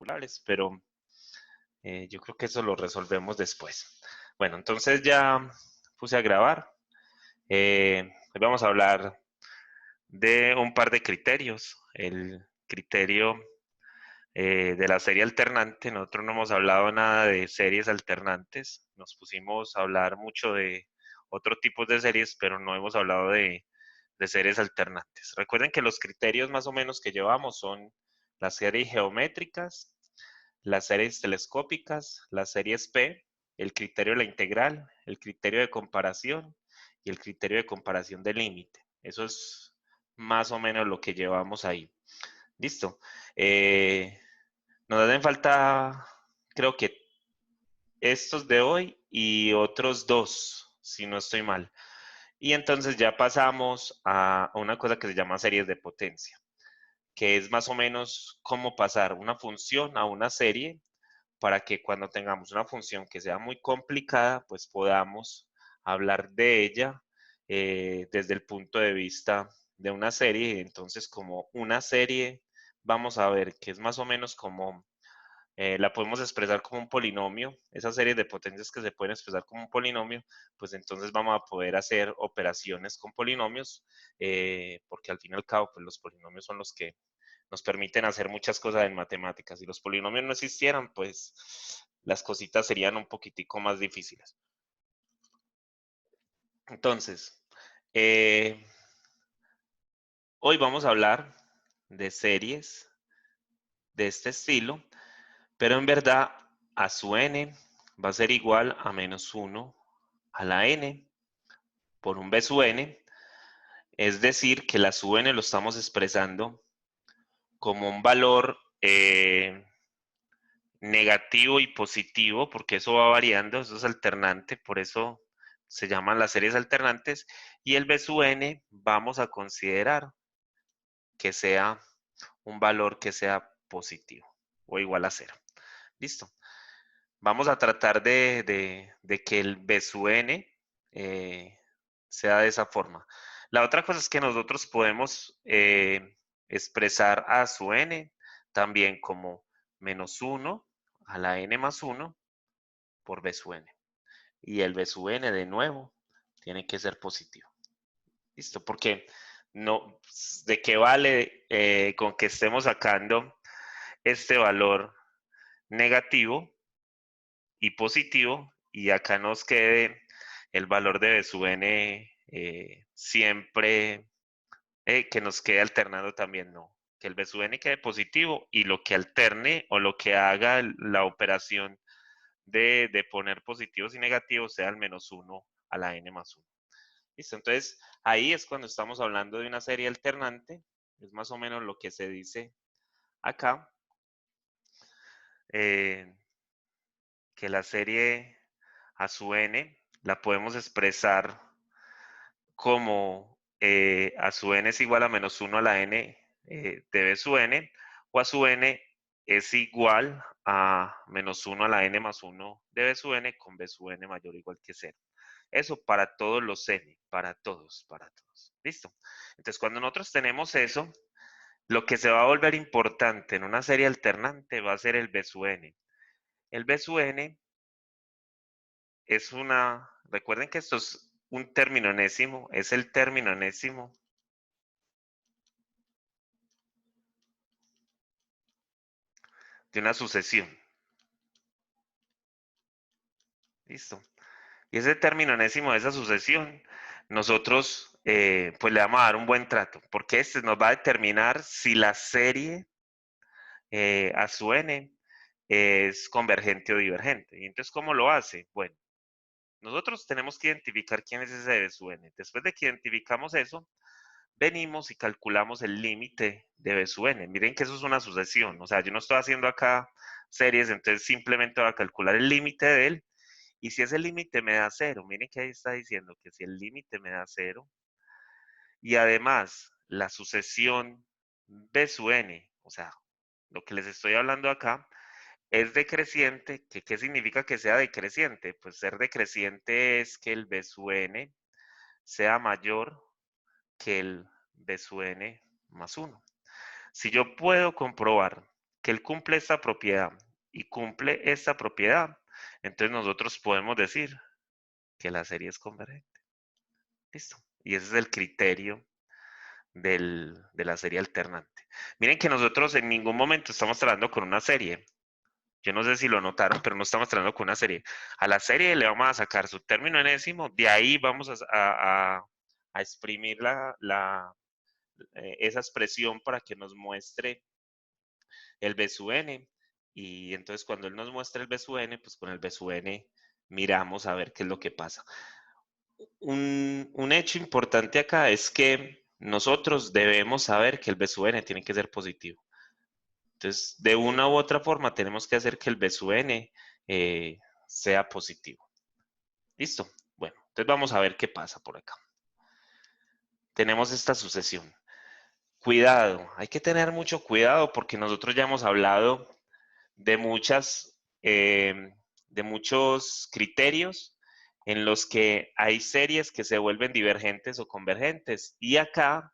particulares, pero yo creo que eso lo resolvemos después. Bueno, entonces ya puse a grabar. Hoy vamos a hablar de un par de criterios. El criterio de la serie alternante. Nosotros no hemos hablado nada de series alternantes. Nos pusimos a hablar mucho de otros tipos de series, pero no hemos hablado de series alternantes. Recuerden que los criterios más o menos que llevamos son las series geométricas, las series telescópicas, las series P, el criterio de la integral, el criterio de comparación y el criterio de comparación del límite. Eso es más o menos lo que llevamos ahí. Listo. Nos hacen falta, creo que estos de hoy y otros dos, si no estoy mal. Y entonces ya pasamos a una cosa que se llama series de potencia, que es más o menos cómo pasar una función a una serie para que cuando tengamos una función que sea muy complicada, pues podamos hablar de ella desde el punto de vista de una serie. Entonces, como una serie, vamos a ver que es más o menos como la podemos expresar como un polinomio, esas series de potencias que se pueden expresar como un polinomio, pues entonces vamos a poder hacer operaciones con polinomios, porque al fin y al cabo, pues los polinomios son los que nos permiten hacer muchas cosas en matemáticas. Si los polinomios no existieran, pues las cositas serían un poquitico más difíciles. Entonces, hoy vamos a hablar de series de este estilo, pero en verdad a su n va a ser igual a menos 1 a la n por un b sub n, es decir, que la sub n lo estamos expresando como un valor negativo y positivo, porque eso va variando, eso es alternante, por eso se llaman las series alternantes, y el b sub n vamos a considerar que sea un valor que sea positivo o igual a 0. Listo. Vamos a tratar de que el b sub n sea de esa forma. La otra cosa es que nosotros podemos expresar a sub n también como menos 1 a la n más 1 por b sub n. Y el b sub n de nuevo tiene que ser positivo. ¿Listo? Porque no, ¿de qué vale con que estemos sacando este valor negativo y positivo y acá nos quede el valor de b sub n siempre que nos quede alternando también? No, que el b sub n quede positivo y lo que alterne o lo que haga la operación de poner positivos y negativos sea el menos 1 a la n más 1. ¿Listo? Entonces, ahí es cuando estamos hablando de una serie alternante, es más o menos lo que se dice acá, que la serie a su n la podemos expresar como a su n es igual a menos 1 a la n de b sub n, o a su n es igual a menos 1 a la n más 1 de b sub n con b sub n mayor o igual que 0. Eso para todos los n, para todos, para todos. ¿Listo? Entonces, cuando nosotros tenemos eso, lo que se va a volver importante en una serie alternante va a ser el b sub n. El b sub n es una, recuerden que esto es un término enésimo, es el término enésimo de una sucesión. ¿Listo? Y ese término enésimo de esa sucesión, nosotros pues le vamos a dar un buen trato, porque este nos va a determinar si la serie a su n es convergente o divergente. Y entonces, ¿cómo lo hace? Bueno, nosotros tenemos que identificar quién es ese b sub n. Después de que identificamos eso, venimos y calculamos el límite de b sub n. Miren que eso es una sucesión. O sea, yo no estoy haciendo acá series, entonces simplemente voy a calcular el límite de él. Y si ese límite me da 0, miren que ahí está diciendo que si el límite me da 0, y además la sucesión b sub n, o sea, lo que les estoy hablando acá, es decreciente. ¿Qué significa que sea decreciente? Pues ser decreciente es que el b sub n sea mayor que el b sub n más 1. Si yo puedo comprobar que él cumple esta propiedad y cumple esta propiedad, entonces nosotros podemos decir que la serie es convergente. Listo. Y ese es el criterio de la serie alternante. Miren que nosotros en ningún momento estamos trabajando con una serie. Yo no sé si lo notaron, pero no estamos trabajando con una serie. A la serie le vamos a sacar su término enésimo, de ahí vamos a exprimir esa expresión para que nos muestre el B sub n. Y entonces cuando él nos muestra el B sub n, pues con el B sub n miramos a ver qué es lo que pasa. Un hecho importante acá es que nosotros debemos saber que el B sub n tiene que ser positivo. Entonces, de una u otra forma, tenemos que hacer que el B sub n sea positivo. ¿Listo? Bueno, entonces vamos a ver qué pasa por acá. Tenemos esta sucesión. Cuidado, hay que tener mucho cuidado porque nosotros ya hemos hablado de de muchos criterios en los que hay series que se vuelven divergentes o convergentes. Y acá,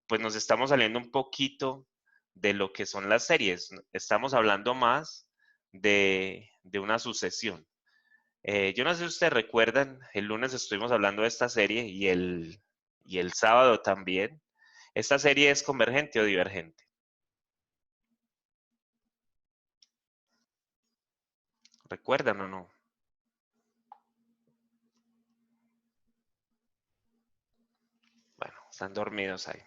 pues nos estamos saliendo un poquito de lo que son las series. Estamos hablando más de una sucesión. Yo no sé si ustedes recuerdan, el lunes estuvimos hablando de esta serie y el sábado también. ¿Esta serie es convergente o divergente? ¿Recuerdan o no? Bueno, están dormidos ahí.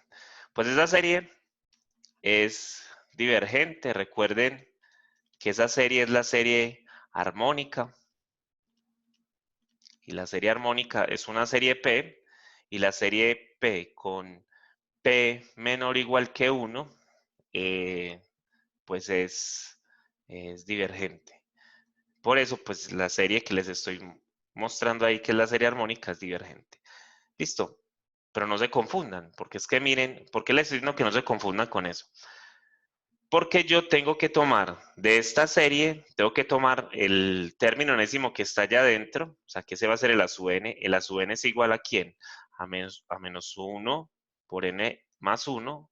Pues esa serie es divergente. Recuerden que esa serie es la serie armónica. Y la serie armónica es una serie P. Y la serie P con P menor o igual que 1, pues es divergente. Por eso, pues la serie que les estoy mostrando ahí, que es la serie armónica, es divergente. Listo. Pero no se confundan, porque es que miren, ¿por qué les estoy diciendo que no se confundan con eso? Porque yo tengo que tomar de esta serie, tengo que tomar el término enésimo que está allá adentro, o sea, que ese va a ser el A sub n. El A sub n es igual a ¿quién? A menos 1 por n más 1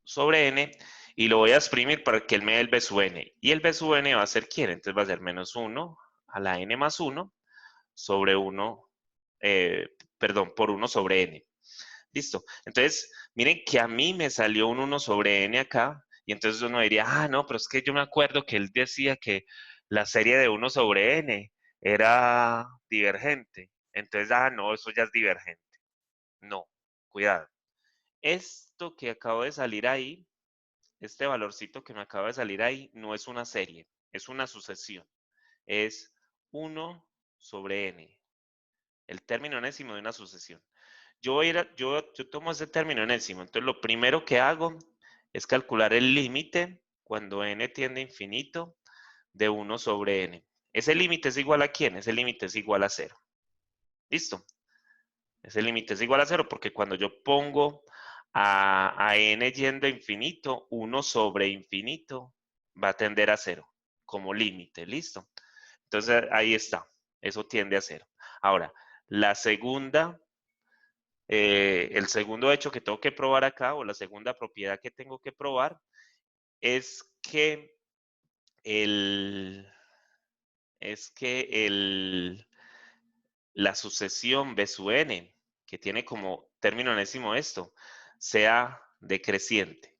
sobre n, y lo voy a exprimir para que él me dé el B sub n. Y el B sub n va a ser ¿quién? Entonces va a ser menos 1 a la n más 1 sobre 1, perdón, por 1 sobre n. Listo. Entonces, miren que a mí me salió un 1 sobre n acá, y entonces uno diría, ah, no, pero es que yo me acuerdo que él decía que la serie de 1 sobre n era divergente. Entonces, ah, no, eso ya es divergente. No, cuidado. Esto que acabo de salir ahí, este valorcito que me acaba de salir ahí, no es una serie, es una sucesión. Es 1 sobre n, el término enésimo de una sucesión. Yo tomo ese término enésimo, entonces lo primero que hago es calcular el límite cuando n tiende a infinito de 1 sobre n. ¿Ese límite es igual a quién? Ese límite es igual a 0. ¿Listo? Ese límite es igual a 0 porque cuando yo pongo a n yendo a infinito, 1 sobre infinito va a tender a 0 como límite. ¿Listo? Entonces ahí está. Eso tiende a 0. Ahora, la segunda el segundo hecho que tengo que probar acá, o la segunda propiedad que tengo que probar, es que el, es que la sucesión B sub n, que tiene como término enésimo esto, sea decreciente.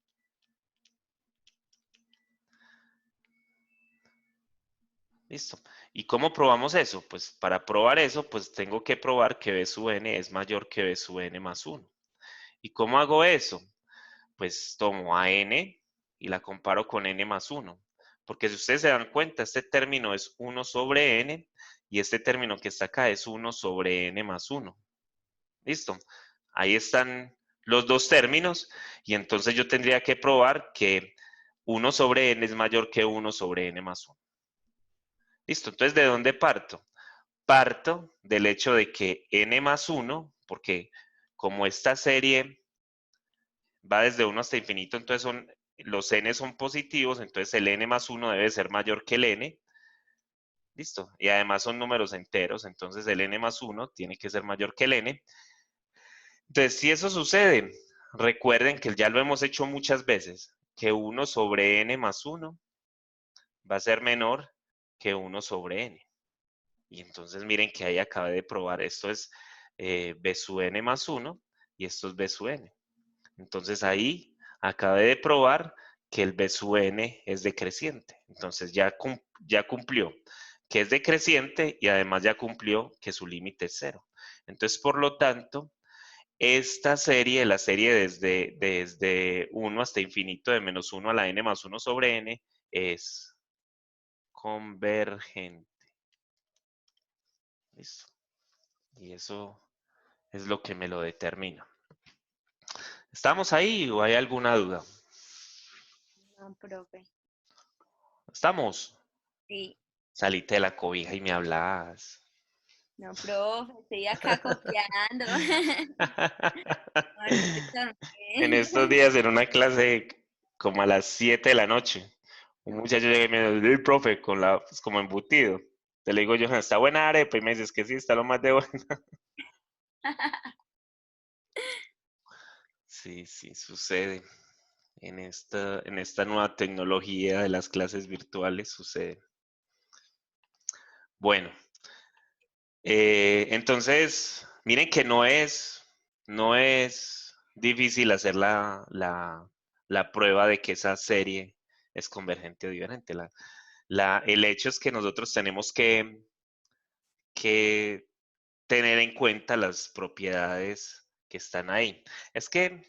Listo. ¿Y cómo probamos eso? Pues para probar eso, pues tengo que probar que B sub n es mayor que B sub n más 1. ¿Y cómo hago eso? Pues tomo a n y la comparo con n más 1. Porque si ustedes se dan cuenta, este término es 1 sobre n y este término que está acá es 1 sobre n más 1. ¿Listo? Ahí están los dos términos y entonces yo tendría que probar que 1 sobre n es mayor que 1 sobre n más 1. ¿Listo? Entonces, ¿de dónde parto? Parto del hecho de que n más 1, porque como esta serie va desde 1 hasta infinito, entonces los n son positivos, entonces el n más 1 debe ser mayor que el n. Listo. Y además son números enteros, entonces el n más 1 tiene que ser mayor que el n. Entonces, si eso sucede, recuerden que ya lo hemos hecho muchas veces. que 1 sobre n más 1 va a ser menor que 1 sobre n. Y entonces miren que ahí acabé de probar. Esto es b sub n más 1 y esto es b sub n. Entonces ahí acabé de probar que el b sub n es decreciente. Entonces ya cumplió que es decreciente y además ya cumplió que su límite es 0. Entonces, por lo tanto, esta serie, la serie desde 1 hasta infinito de menos 1 a la n más 1 sobre n, es convergente. ¿Listo? Y eso es lo que me lo determina. ¿Estamos ahí o hay alguna duda? No, profe. ¿Estamos? Sí. Salite de la cobija y me hablas. No, profe, estoy acá copiando. Ahorita En también. estos días, en una clase como a las 7 de la noche, un muchacho llega y me dice, "Hey, profe, con pues, como embutido. Te le digo yo, está buena arepa, y me dices que sí, está lo más de buena. Sí, sí, sucede. En esta nueva tecnología de las clases virtuales sucede. Bueno, entonces, miren que no es difícil hacer la prueba de que esa serie es convergente o divergente. El hecho es que nosotros tenemos que tener en cuenta las propiedades que están ahí. Es que,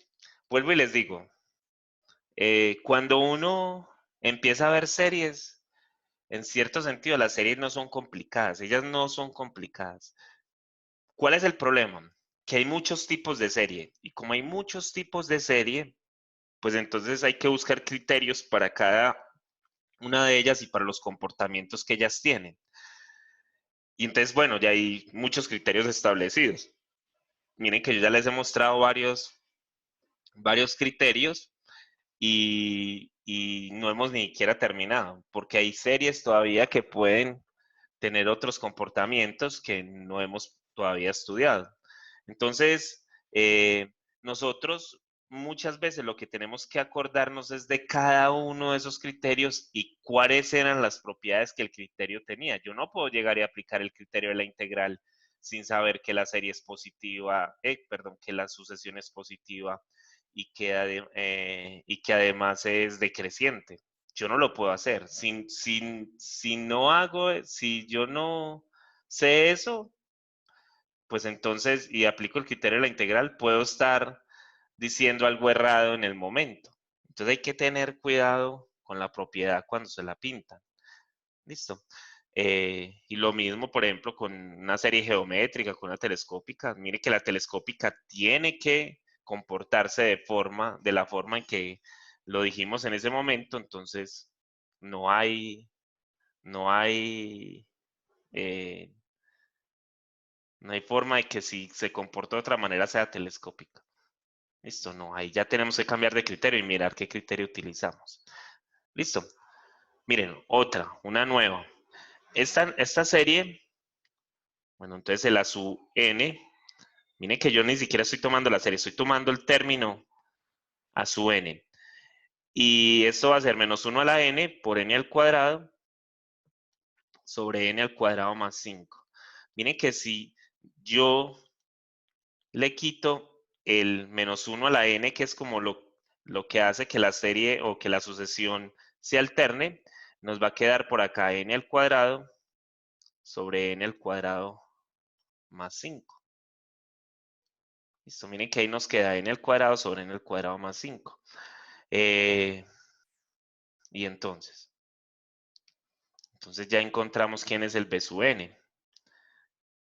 vuelvo y les digo, cuando uno empieza a ver series, en cierto sentido, las series no son complicadas, ellas no son complicadas. ¿Cuál es el problema? Que hay muchos tipos de serie y como hay muchos tipos de serie, pues entonces hay que buscar criterios para cada una de ellas y para los comportamientos que ellas tienen. Y entonces, bueno, ya hay muchos criterios establecidos. Miren que yo ya les he mostrado varios criterios y no hemos ni siquiera terminado, porque hay series todavía que pueden tener otros comportamientos que no hemos todavía estudiado. Entonces, nosotros muchas veces lo que tenemos que acordarnos es de cada uno de esos criterios y cuáles eran las propiedades que el criterio tenía. Yo no puedo llegar y aplicar el criterio de la integral sin saber que la serie es positiva, perdón, que la sucesión es positiva y que además es decreciente. Yo no lo puedo hacer. Si yo no sé eso, pues entonces, y aplico el criterio de la integral, puedo estar diciendo algo errado en el momento. Entonces hay que tener cuidado con la propiedad cuando se la pintan. ¿Listo? Y lo mismo, por ejemplo, con una serie geométrica, con una telescópica. Mire que la telescópica tiene que comportarse de la forma en que lo dijimos en ese momento, entonces no hay, no hay, eh, no hay forma de que si se comporta de otra manera sea telescópica. Listo, no, ahí ya tenemos que cambiar de criterio y mirar qué criterio utilizamos. Listo. Miren, una nueva. Esta serie, bueno, entonces el a sub n, miren que yo ni siquiera estoy tomando la serie, estoy tomando el término a sub n. Y esto va a ser menos 1 a la n por n al cuadrado sobre n al cuadrado más 5. Miren que si yo le quito el menos 1 a la n, que es como lo que hace que la serie o que la sucesión se alterne, nos va a quedar por acá n al cuadrado sobre n al cuadrado más 5. Listo, miren que ahí nos queda n al cuadrado sobre n al cuadrado más 5. Y entonces ya encontramos quién es el b sub n.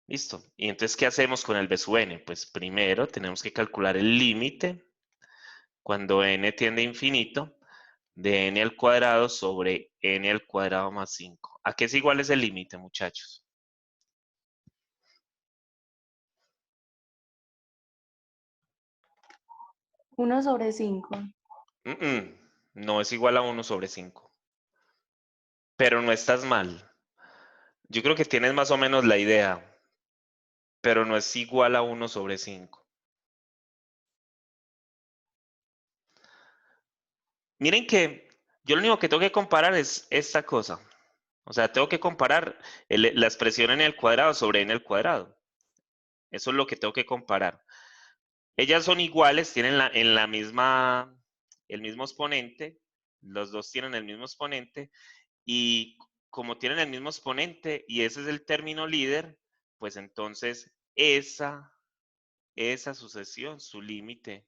Listo. Y entonces, ¿qué hacemos con el b sub n? Pues primero tenemos que calcular el límite cuando n tiende a infinito de n al cuadrado sobre n al cuadrado más 5. ¿A qué es igual ese límite, muchachos? 1/5. No es igual a 1 sobre 5. Pero no estás mal. Yo creo que tienes más o menos la idea, pero no es igual a 1 sobre 5. Miren que yo lo único que tengo que comparar es esta cosa. O sea, tengo que comparar la expresión en el cuadrado sobre n al cuadrado. Eso es lo que tengo que comparar. Ellas son iguales, tienen el mismo exponente. Los dos tienen el mismo exponente. Y como tienen el mismo exponente y ese es el término líder, pues entonces esa sucesión, su límite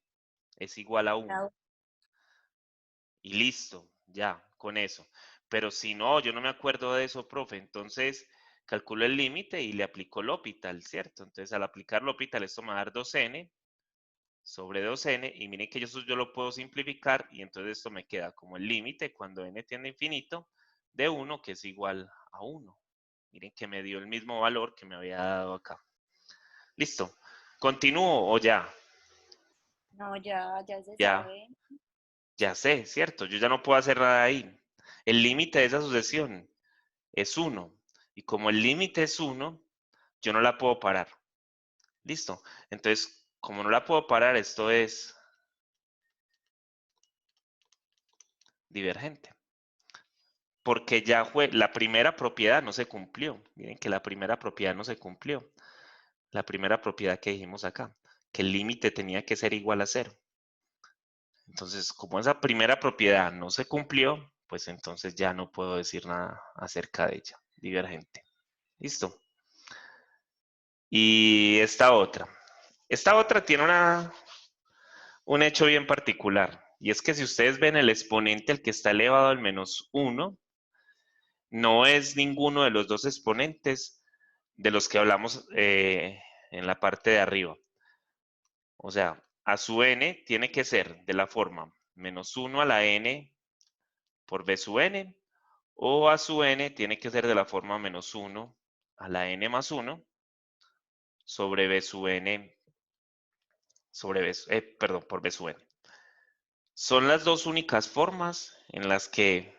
es igual a 1. Y listo, ya, con eso. Pero si no, yo no me acuerdo de eso, profe. Entonces, calculo el límite y le aplico L'Hopital, ¿cierto? Entonces, al aplicar L'Hopital, esto me va a dar 2n sobre 2n. Y miren que yo lo puedo simplificar y entonces esto me queda como el límite cuando n tiende a infinito de 1, que es igual a 1. Miren que me dio el mismo valor que me había dado acá. Listo. ¿Continúo o ya? No, ya se Ya. sabe. Ya sé, ¿cierto? Yo ya no puedo hacer nada ahí. El límite de esa sucesión es 1. Y como el límite es 1, yo no la puedo parar. ¿Listo? Entonces, como no la puedo parar, esto es divergente. Porque ya fue, la primera propiedad no se cumplió. Miren que la primera propiedad no se cumplió. La primera propiedad que dijimos acá, que el límite tenía que ser igual a 0. Entonces, como esa primera propiedad no se cumplió, pues entonces ya no puedo decir nada acerca de ella. Divergente. ¿Listo? Y esta otra. Esta otra tiene un hecho bien particular. Y es que si ustedes ven el exponente al que está elevado al menos 1, no es ninguno de los dos exponentes de los que hablamos en la parte de arriba. O sea, a su n tiene que ser de la forma menos 1 a la n por b sub n, o a su n tiene que ser de la forma menos 1 a la n más 1 sobre b sub n sobre b, perdón, por b sub n. Son las dos únicas formas en las que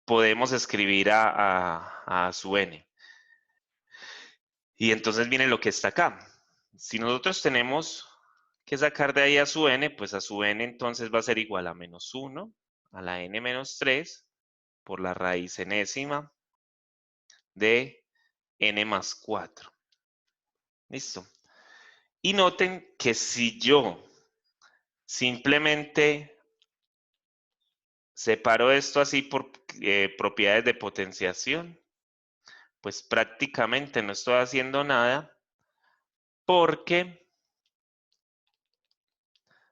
podemos escribir a su n. Y entonces viene lo que está acá. Si nosotros tenemos que sacar de ahí a su n, pues a su n entonces va a ser igual a menos 1 a la n menos 3 por la raíz enésima de n más 4. ¿Listo? Y noten que si yo simplemente separo esto así por propiedades de potenciación, pues prácticamente no estoy haciendo nada porque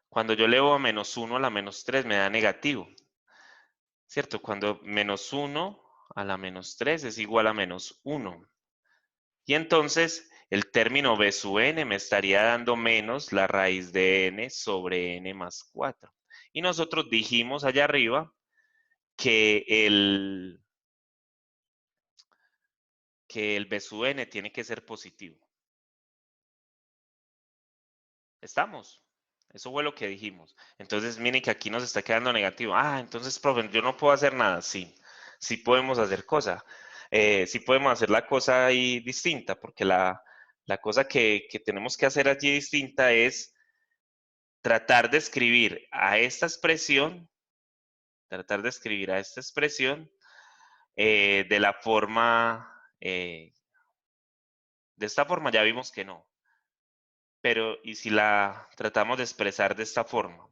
cuando yo elevo a menos 1 a la menos 3 me da negativo, ¿cierto? Cuando menos 1 a la menos 3 es igual a menos 1. Y entonces el término b sub n me estaría dando menos la raíz de n sobre n más 4. Y nosotros dijimos allá arriba que el b sub n tiene que ser positivo. ¿Estamos? Eso fue lo que dijimos. Entonces, miren que aquí nos está quedando negativo. Ah, entonces, profe, yo no puedo hacer nada. Sí, sí podemos hacer cosas. Sí podemos hacer la cosa ahí distinta, porque la cosa que tenemos que hacer allí distinta es tratar de escribir a esta expresión, de la forma, de esta forma ya vimos que no. Pero, ¿y si la tratamos de expresar de esta forma?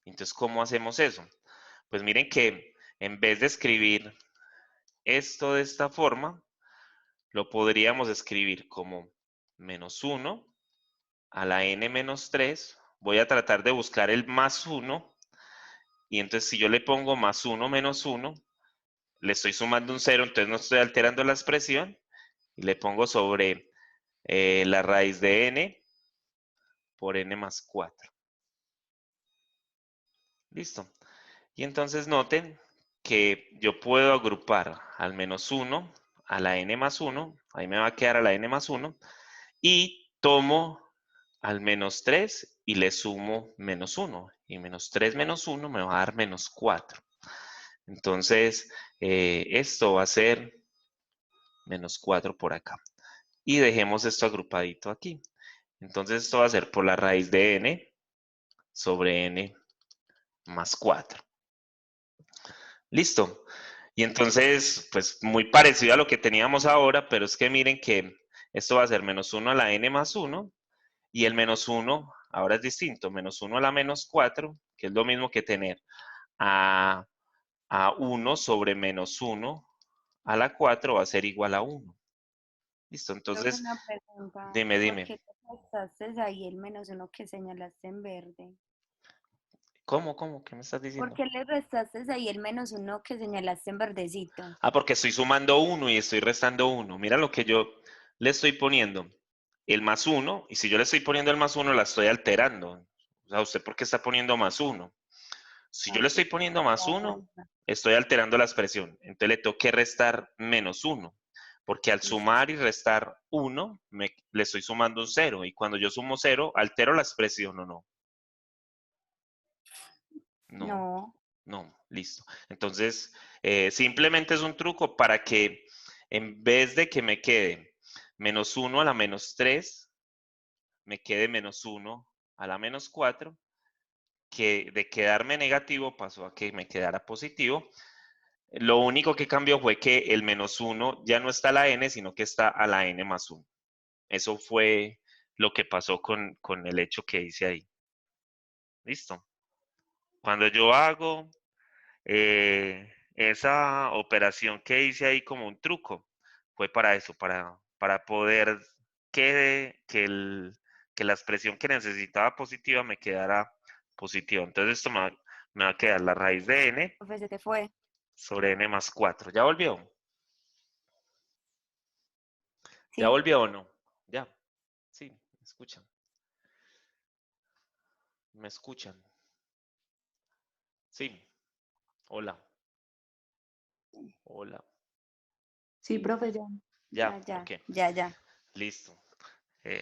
Entonces, ¿cómo hacemos eso? Pues miren que en vez de escribir esto de esta forma, lo podríamos escribir como menos 1 a la n menos 3. Voy a tratar de buscar el más 1. Y entonces si yo le pongo más 1 menos 1, le estoy sumando un 0, entonces no estoy alterando la expresión. Y le pongo sobre la raíz de n por n más 4. Listo. Y entonces noten que yo puedo agrupar al menos 1 a la n más 1, ahí me va a quedar a la n más 1, y tomo al menos 3 y le sumo menos 1, y menos 3 menos 1 me va a dar menos 4. Entonces, esto va a ser menos 4 por acá. Y dejemos esto agrupadito aquí. Entonces, esto va a ser por la raíz de n sobre n más 4. Listo. Y entonces, pues muy parecido a lo que teníamos ahora, pero es que miren que esto va a ser menos 1 a la n más 1, y el menos 1 ahora es distinto, menos 1 a la menos 4, que es lo mismo que tener a 1 sobre menos 1 a la 4 va a ser igual a 1. Listo, Profe, entonces, una pregunta. dime, ¿Por dime. qué le restaste ahí el menos uno que señalaste en verde? ¿Cómo? ¿Qué me estás ¿Por diciendo? qué le restaste ahí el menos uno que señalaste en verdecito? Ah, porque estoy sumando 1 y estoy restando 1. Mira lo que yo le estoy poniendo. El más 1, y si yo le estoy poniendo el más 1, la estoy alterando. O sea, ¿usted por qué está poniendo más 1? Si yo le estoy poniendo más 1, estoy alterando la expresión. Entonces le tengo que restar menos 1. Porque al Listo. sumar y restar 1, le estoy sumando un 0. Y cuando yo sumo 0, ¿altero la expresión o no? No, No. no, listo. Entonces, simplemente es un truco para que en vez de que me quede menos 1 a la menos 3, me quede menos 1 a la menos 4, que de quedarme negativo pasó a que me quedara positivo. Lo único que cambió fue que el menos 1 ya no está a la n, sino que está a la n más 1. Eso fue lo que pasó con el hecho que hice ahí. Listo. Cuando yo hago esa operación que hice ahí como un truco, fue para eso, para poder que la expresión que necesitaba positiva me quedara positiva. Entonces esto me va a quedar la raíz de n Profe, se te fue. sobre n más 4. ¿Ya volvió? ¿Ya Sí. volvió o no? Ya. Sí, me escuchan. ¿Me escuchan? Sí. Hola. Hola. Sí, profe, ya. Ya, Ya. ok. Ya. Listo.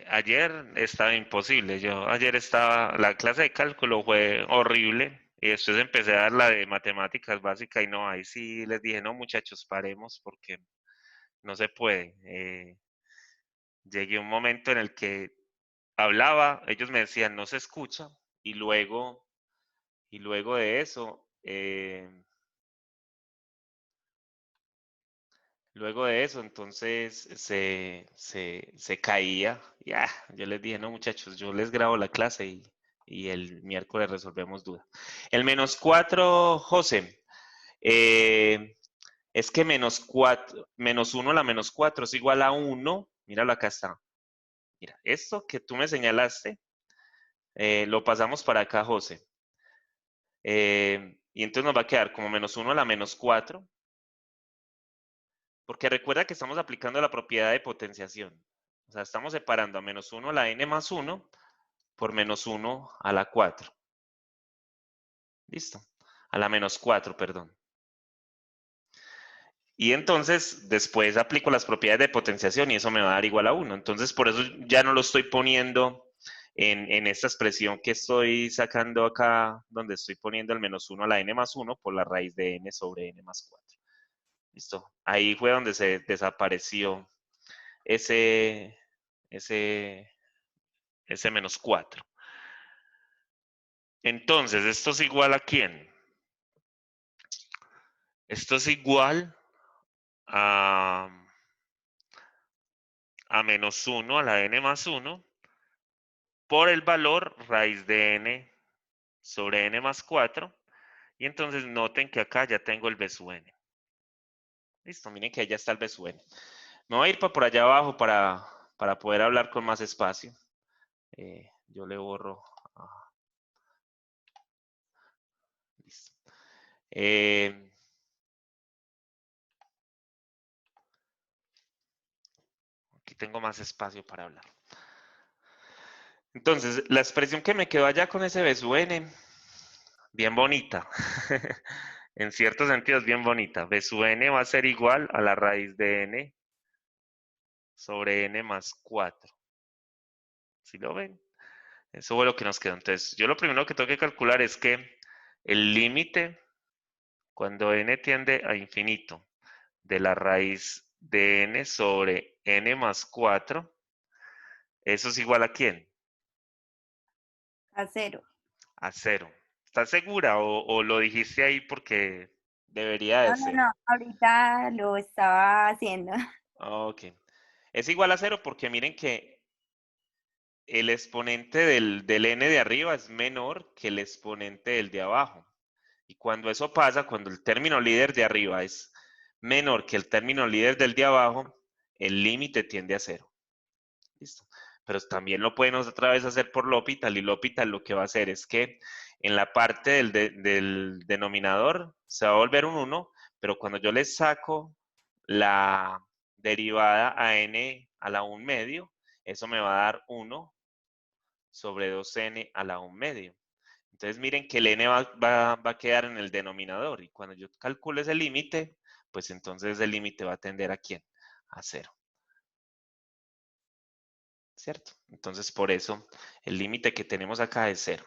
Ayer estaba imposible. Ayer estaba, la clase de cálculo fue horrible. Y después empecé a dar la de matemáticas básicas y no, ahí sí les dije, no muchachos, paremos porque no se puede. Llegué a un momento en el que hablaba, ellos me decían, no se escucha, y luego de eso, entonces se caía. Ya, yo les dije, no, muchachos, yo les grabo la clase y el miércoles resolvemos dudas. El menos 4, José, es que menos 1 a la menos 4 es igual a 1. Míralo, acá está. Mira, esto que tú me señalaste, lo pasamos para acá, José. Y entonces nos va a quedar como menos 1 a la menos 4. Porque recuerda que estamos aplicando la propiedad de potenciación. O sea, estamos separando a menos 1 a la n más 1 por menos 1 a la 4. ¿Listo? A la menos 4, perdón. Y entonces después aplico las propiedades de potenciación y eso me va a dar igual a 1. Entonces por eso ya no lo estoy poniendo en esta expresión que estoy sacando acá, donde estoy poniendo el menos 1 a la n más 1 por la raíz de n sobre n más 4. ¿Listo? Ahí fue donde se desapareció ese, ese, ese menos 4. Entonces, ¿esto es igual a quién? Esto es igual a, menos 1 a la n más 1 por el valor raíz de n sobre n más 4. Y entonces noten que acá ya tengo el b sub n. Listo, miren que ya está el b sub n. Me voy a ir para por allá abajo para poder hablar con más espacio. Yo le borro. Listo. Aquí tengo más espacio para hablar. Entonces, la expresión que me quedó allá con ese b sub n, bien bonita. En ciertos sentidos, bien bonita. B sub n va a ser igual a la raíz de n sobre n más 4. ¿Sí lo ven? Eso fue lo que nos quedó. Entonces, yo lo primero que tengo que calcular es que el límite, cuando n tiende a infinito, de la raíz de n sobre n más 4, ¿eso es igual a quién? A cero. A 0. ¿Estás segura o lo dijiste ahí porque debería de No, no, ser? no, ahorita lo estaba haciendo. Ok. Es igual a cero porque miren que el exponente del n de arriba es menor que el exponente del de abajo. Y cuando eso pasa, cuando el término líder de arriba es menor que el término líder del de abajo, el límite tiende a cero. ¿Listo? Pero también lo podemos otra vez hacer por L'Hopital, y L'Hopital lo que va a hacer es que en la parte del denominador se va a volver un 1, pero cuando yo le saco la derivada a n a la 1 medio, eso me va a dar 1 sobre 2n a la 1 medio. Entonces miren que el n va a quedar en el denominador, y cuando yo calcule ese límite, pues entonces el límite va a tender ¿a quién? A cero. ¿Cierto? Entonces, por eso, el límite que tenemos acá es cero.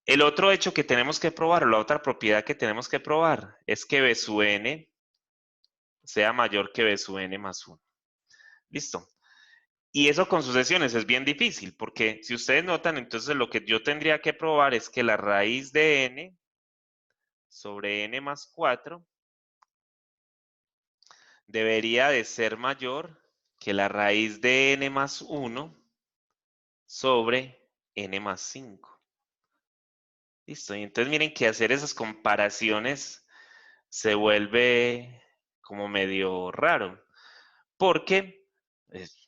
El otro hecho que tenemos que probar, o la otra propiedad que tenemos que probar, es que b sub n sea mayor que b sub n más 1. ¿Listo? Y eso con sucesiones es bien difícil, porque si ustedes notan, entonces lo que yo tendría que probar es que la raíz de n sobre n más 4 debería de ser mayor que la raíz de n más 1 sobre n más 5. Listo, y entonces miren que hacer esas comparaciones se vuelve como medio raro, porque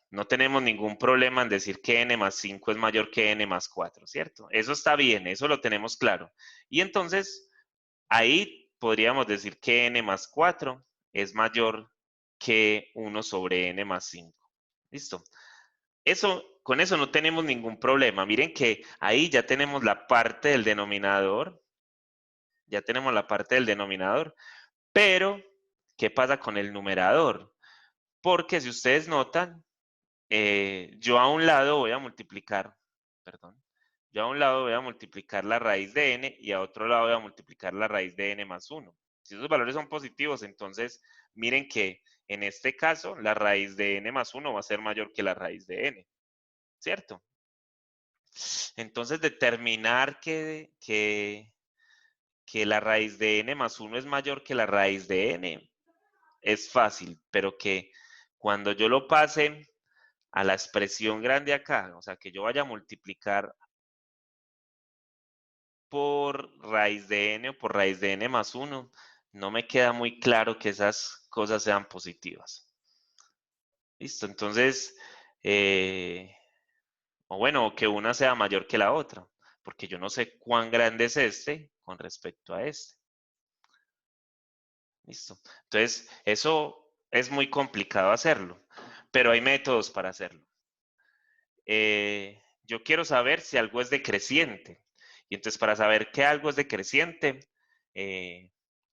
no tenemos ningún problema en decir que n más 5 es mayor que n más 4, ¿cierto? Eso está bien, eso lo tenemos claro. Y entonces ahí podríamos decir que n más 4 es mayor que 1 sobre n más 5. ¿Listo? Con eso no tenemos ningún problema. Miren que ahí ya tenemos la parte del denominador, ya tenemos la parte del denominador, pero ¿qué pasa con el numerador? Porque si ustedes notan, yo a un lado voy a multiplicar, perdón, yo a un lado voy a multiplicar la raíz de n y a otro lado voy a multiplicar la raíz de n más 1. Si esos valores son positivos, entonces miren que en este caso la raíz de n más 1 va a ser mayor que la raíz de n, ¿cierto? Entonces determinar que la raíz de n más 1 es mayor que la raíz de n es fácil, pero que cuando yo lo pase a la expresión grande acá, o sea, que yo vaya a multiplicar por raíz de n o por raíz de n más 1, no me queda muy claro que esas cosas sean positivas. Listo, entonces, o bueno, que una sea mayor que la otra, porque yo no sé cuán grande es este con respecto a este. Listo. Entonces, eso es muy complicado hacerlo, pero hay métodos para hacerlo. Yo quiero saber si algo es decreciente. Y entonces, para saber que algo es decreciente,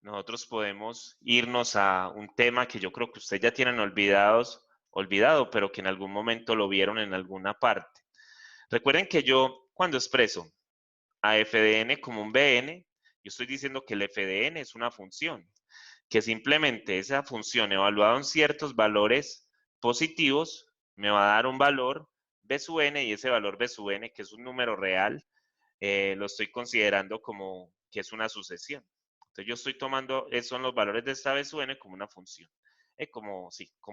nosotros podemos irnos a un tema que yo creo que ustedes ya tienen olvidado, pero que en algún momento lo vieron en alguna parte. Recuerden que yo, cuando expreso a f de n como un bn, yo estoy diciendo que el f de n es una función, que simplemente esa función evaluada en ciertos valores positivos me va a dar un valor b sub n, y ese valor b sub n, que es un número real, lo estoy considerando como que es una sucesión. Entonces yo estoy tomando, esos son los valores de esta b sub n como una función, como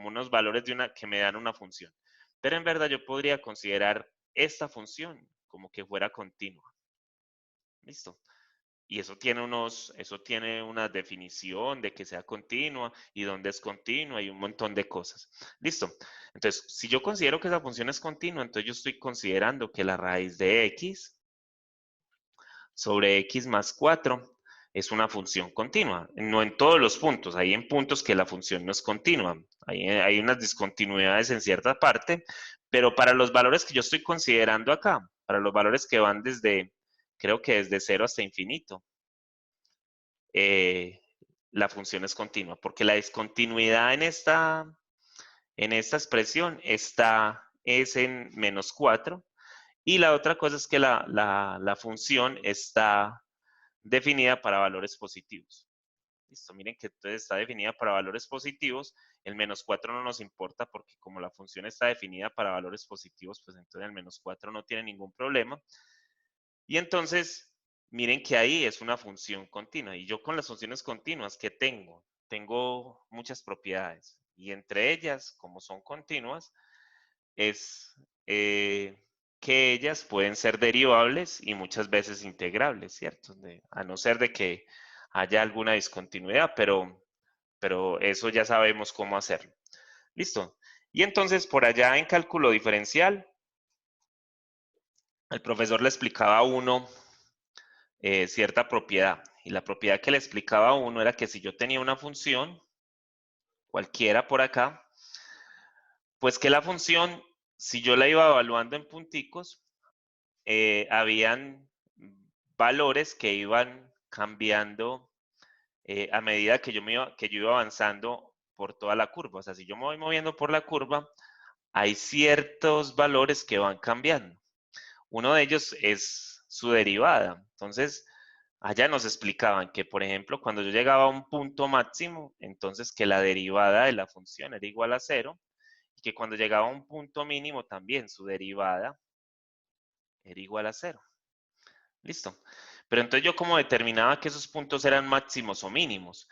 unos valores que me dan una función. Pero en verdad yo podría considerar esta función como que fuera continua. ¿Listo? Y eso tiene una definición de que sea continua y dónde es continua y un montón de cosas. Listo. Entonces, si yo considero que esa función es continua, entonces yo estoy considerando que la raíz de x sobre x más 4 es una función continua. No en todos los puntos, hay en puntos que la función no es continua. Hay unas discontinuidades en cierta parte, pero para los valores que yo estoy considerando acá, para los valores que van creo que desde 0 hasta infinito, eh, la función es continua, porque la discontinuidad en esta expresión es en menos 4, y la otra cosa es que la función está definida para valores positivos. Listo, miren que entonces está definida para valores positivos, el menos 4 no nos importa porque como la función está definida para valores positivos, pues entonces el menos 4 no tiene ningún problema. Y entonces, miren que ahí es una función continua. Y yo con las funciones continuas que tengo muchas propiedades. Y entre ellas, como son continuas, es que ellas pueden ser derivables y muchas veces integrables, ¿cierto? A no ser de que haya alguna discontinuidad, pero eso ya sabemos cómo hacerlo. Listo. Y entonces por allá en cálculo diferencial, el profesor le explicaba a uno cierta propiedad. Y la propiedad que le explicaba a uno era que si yo tenía una función, cualquiera por acá, pues que la función, si yo la iba evaluando en punticos, habían valores que iban cambiando a medida que que yo iba avanzando por toda la curva. O sea, si yo me voy moviendo por la curva, hay ciertos valores que van cambiando. Uno de ellos es su derivada. Entonces, allá nos explicaban que, por ejemplo, cuando yo llegaba a un punto máximo, entonces que la derivada de la función era igual a 0, y que cuando llegaba a un punto mínimo también su derivada era igual a 0. Listo. Pero entonces yo como determinaba que esos puntos eran máximos o mínimos.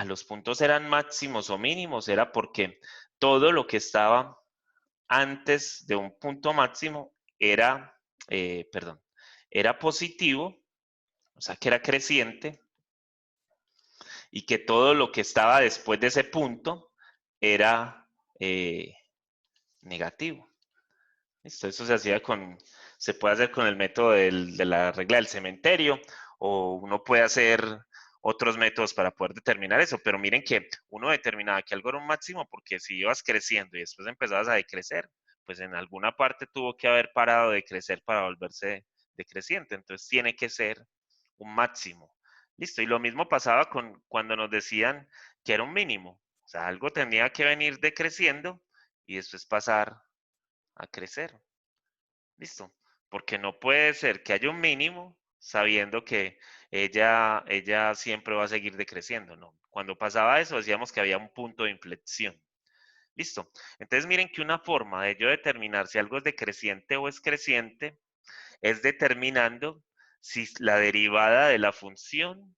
Los puntos eran máximos o mínimos era porque todo lo que estaba antes de un punto máximo era, era positivo, o sea que era creciente, y que todo lo que estaba después de ese punto era negativo. Listo, eso se puede hacer con el método de la regla del cementerio, o uno puede hacer otros métodos para poder determinar eso, pero miren que uno determinaba que algo era un máximo porque si ibas creciendo y después empezabas a decrecer, pues en alguna parte tuvo que haber parado de crecer para volverse decreciente, entonces tiene que ser un máximo. Listo, y lo mismo pasaba con cuando nos decían que era un mínimo, o sea, algo tenía que venir decreciendo y después pasar a crecer. Listo. Porque no puede ser que haya un mínimo sabiendo que ella siempre va a seguir decreciendo, ¿no? Cuando pasaba eso decíamos que había un punto de inflexión. Listo. Entonces miren que una forma de yo determinar si algo es decreciente o es creciente es determinando si la derivada de la función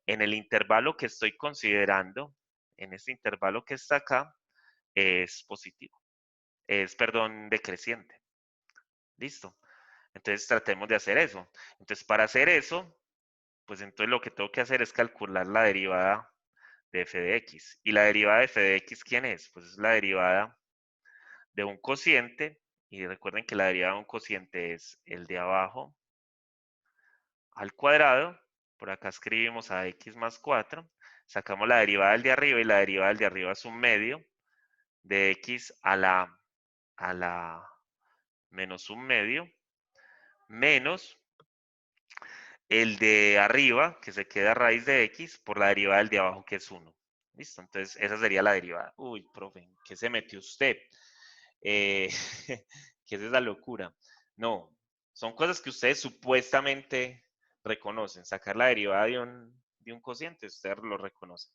en el intervalo que estoy considerando, en este intervalo que está acá, es positivo, perdón, decreciente. Listo. Entonces tratemos de hacer eso. Entonces para hacer eso, pues entonces lo que tengo que hacer es calcular la derivada de f de x. ¿Y la derivada de f de x quién es? Pues es la derivada de un cociente. Y recuerden que la derivada de un cociente es el de abajo al cuadrado. Por acá escribimos a x más 4. Sacamos la derivada del de arriba y la derivada del de arriba es un medio de x a la menos un medio menos el de arriba, que se queda a raíz de x, por la derivada del de abajo, que es 1. ¿Listo? Entonces, esa sería la derivada. Uy, profe, ¿qué se metió usted? ¿Qué es esa locura? No, son cosas que ustedes supuestamente reconocen. Sacar la derivada de un cociente, usted lo reconoce.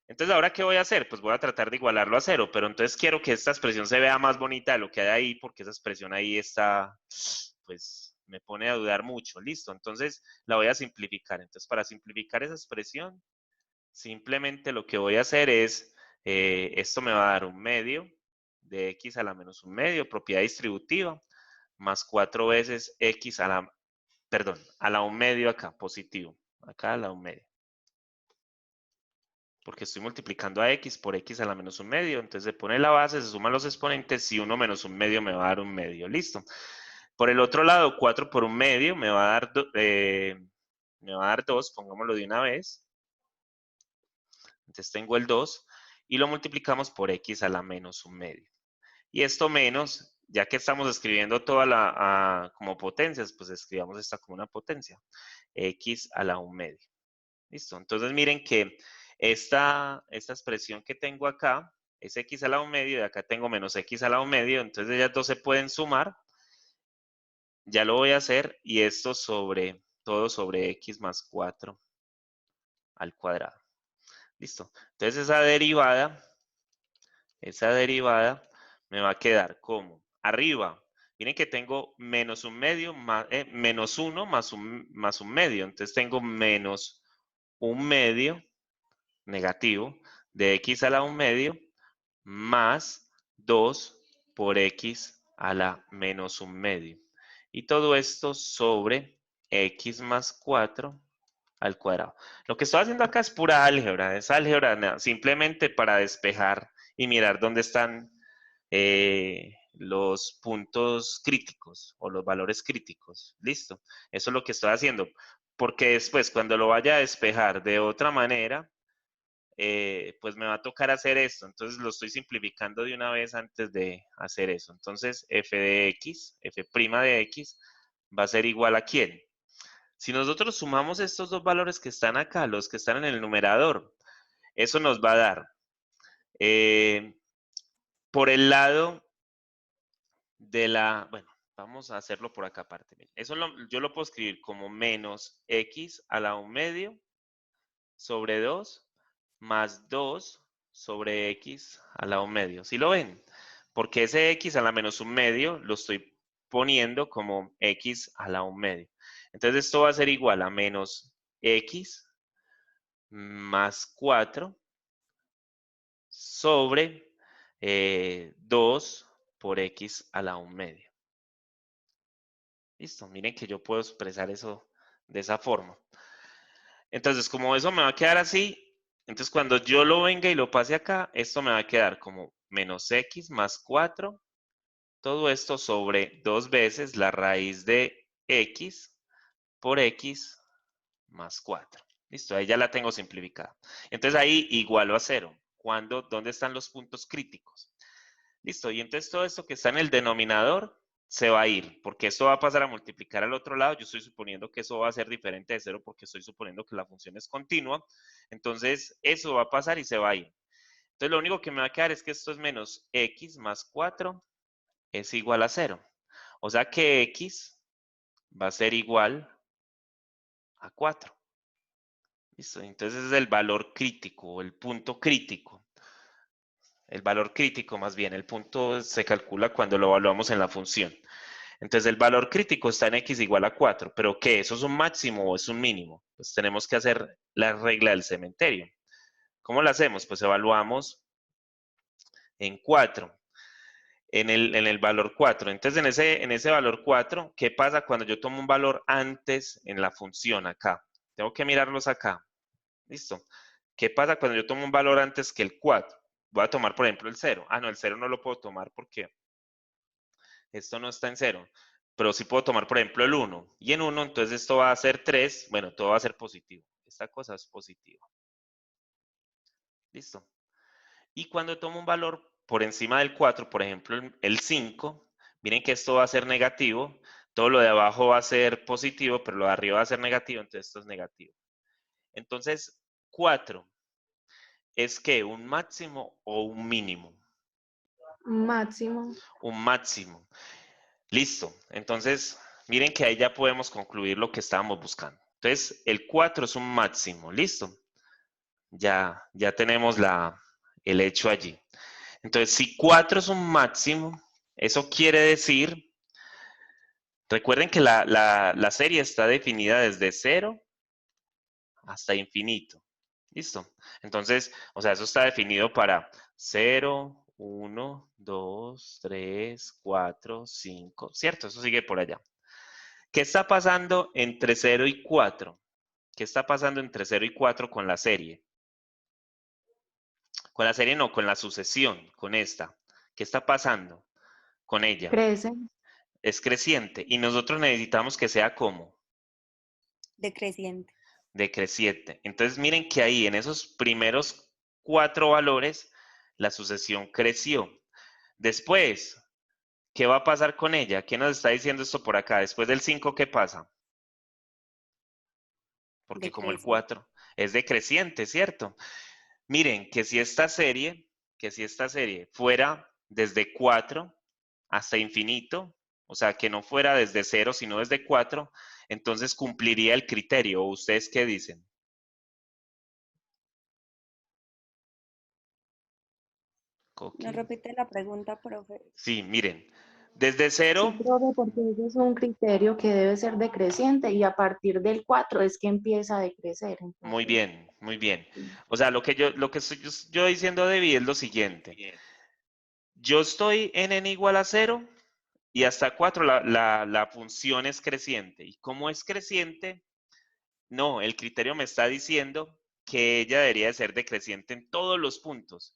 Entonces, ¿ahora qué voy a hacer? Pues voy a tratar de igualarlo a 0, pero entonces quiero que esta expresión se vea más bonita de lo que hay ahí, porque esa expresión ahí está, pues, me pone a dudar mucho. Listo, entonces la voy a simplificar. Entonces, para simplificar esa expresión, simplemente lo que voy a hacer es, esto me va a dar un medio de x a la menos un medio, propiedad distributiva, más 4 veces x a la, perdón, a la un medio acá, positivo. Acá a la un medio, porque estoy multiplicando a x por x a la menos un medio, entonces se pone la base, se suman los exponentes, y 1 menos un medio me va a dar un medio, listo. Por el otro lado, 4 por un medio me va a dar, me va a dar 2, pongámoslo de una vez. Entonces tengo el 2 y lo multiplicamos por x a la menos un medio. Y esto menos, ya que estamos escribiendo toda como potencias, pues escribamos esta como una potencia, x a la un medio. Listo, entonces miren que esta expresión que tengo acá es x a la un medio y acá tengo menos x a la un medio, entonces ellas dos se pueden sumar. Ya lo voy a hacer y esto sobre todo sobre x más 4 al cuadrado. Listo, entonces esa derivada me va a quedar como arriba Miren que tengo menos un medio, menos 1 más un medio. Entonces tengo menos un medio negativo de x a la 1 medio más 2 por x a la menos un medio. Y todo esto sobre x más 4 al cuadrado. Lo que estoy haciendo acá es pura álgebra, es álgebra simplemente para despejar y mirar dónde están los puntos críticos o los valores críticos. Listo. Eso es lo que estoy haciendo. Porque después, cuando lo vaya a despejar de otra manera, pues me va a tocar hacer esto. Entonces lo estoy simplificando de una vez antes de hacer eso. Entonces f de x, f' de x, va a ser igual a ¿quién? Si nosotros sumamos estos dos valores que están acá, los que están en el numerador, eso nos va a dar por el lado de la, bueno, vamos a hacerlo por acá aparte. Eso yo lo puedo escribir como menos x a la 1 medio sobre 2 más 2 sobre x a la 1 medio. ¿Sí lo ven? Porque ese x a la menos 1 medio lo estoy poniendo como x a la 1 medio. Entonces esto va a ser igual a menos x más 4 sobre 2 por x a la 1 medio. Listo, miren que yo puedo expresar eso de esa forma. Entonces, como eso me va a quedar así, entonces cuando yo lo venga y lo pase acá, esto me va a quedar como menos x más 4, todo esto sobre 2 veces la raíz de x por x más 4. Listo, ahí ya la tengo simplificada. Entonces ahí igualo a 0. ¿Dónde están los puntos críticos? Listo, y entonces todo esto que está en el denominador se va a ir, porque esto va a pasar a multiplicar al otro lado. Yo estoy suponiendo que eso va a ser diferente de 0 porque estoy suponiendo que la función es continua. Entonces eso va a pasar y se va a ir. Entonces lo único que me va a quedar es que esto es menos x más 4 es igual a 0. O sea que x va a ser igual a 4. Listo, entonces es el valor crítico, el punto crítico. El valor crítico más bien, el punto se calcula cuando lo evaluamos en la función. Entonces el valor crítico está en x igual a 4, pero ¿qué? ¿Eso es un máximo o es un mínimo? Pues tenemos que hacer la regla del cementerio. ¿Cómo la hacemos? Pues evaluamos en 4, en el valor 4. Entonces en ese valor 4, ¿qué pasa cuando yo tomo un valor antes en la función acá? Tengo que mirarlos acá. ¿Listo? ¿Qué pasa cuando yo tomo un valor antes que el 4? Voy a tomar, por ejemplo, el 0. Ah, no, el 0 no lo puedo tomar porque esto no está en 0. Pero sí puedo tomar, por ejemplo, el 1. Y en 1, entonces esto va a ser 3. Bueno, todo va a ser positivo. Esta cosa es positiva. ¿Listo? Y cuando tomo un valor por encima del 4, por ejemplo, el 5, miren que esto va a ser negativo. Todo lo de abajo va a ser positivo, pero lo de arriba va a ser negativo, entonces esto es negativo. Entonces, 4 es que un máximo o un mínimo. Máximo. Un máximo. Listo. Entonces, miren que ahí ya podemos concluir lo que estábamos buscando. Entonces, el 4 es un máximo. Listo. Ya tenemos el hecho allí. Entonces, si 4 es un máximo, eso quiere decir, recuerden que la serie está definida desde 0 hasta infinito. ¿Listo? Entonces, o sea, eso está definido para 0, 1, 2, 3, 4, 5, ¿cierto? Eso sigue por allá. ¿Qué está pasando entre 0 y 4? ¿Qué está pasando entre 0 y 4 con la serie? Con la serie no, con la sucesión, con esta. ¿Qué está pasando con ella? Crece. Es creciente y nosotros necesitamos que sea como Decreciente. decreciente. Entonces miren que ahí en esos primeros 4 valores la sucesión creció. Después, ¿qué va a pasar con ella? ¿Qué nos está diciendo esto por acá? Después del 5, ¿qué pasa? Porque como el Decrece. 4 es decreciente, ¿cierto? Miren que si esta serie fuera desde 4 hasta infinito, o sea, que no fuera desde 0, sino desde 4, entonces cumpliría el criterio. ¿O ustedes qué dicen? ¿No Coqui. repite la pregunta, profe? Sí, miren, Desde Sí, 0, profe, porque ese es un criterio que debe ser decreciente y a partir del 4 es que empieza a decrecer. muy Entonces, bien, muy bien. sí. O sea, lo que estoy yo diciendo de David es lo siguiente. Yo estoy en n igual a 0 y hasta 4 la función es creciente. ¿Y cómo es creciente? No, el criterio me está diciendo que ella debería de ser decreciente en todos los puntos.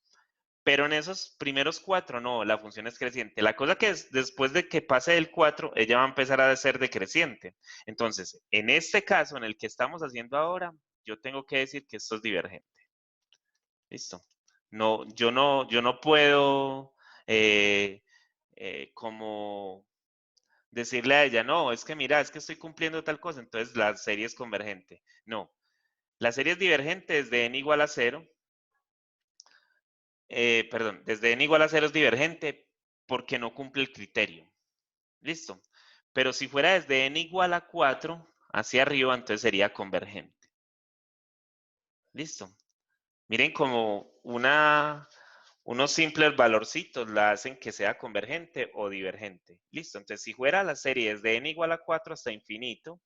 Pero en esos primeros 4, no, la función es creciente. La cosa que es, después de que pase del 4, ella va a empezar a ser decreciente. Entonces, en este caso, en el que estamos haciendo ahora, yo tengo que decir que esto es divergente. ¿Listo? No, yo no puedo como decirle a ella, no, es que mira, es que estoy cumpliendo tal cosa, entonces la serie es convergente. No, la serie es divergente desde n igual a 0. Perdón, desde n igual a 0 es divergente porque no cumple el criterio. ¿Listo? Pero si fuera desde n igual a 4 hacia arriba, entonces sería convergente. ¿Listo? Miren como unos simples valorcitos la hacen que sea convergente o divergente. Listo, entonces si fuera la serie desde n igual a 4 hasta infinito,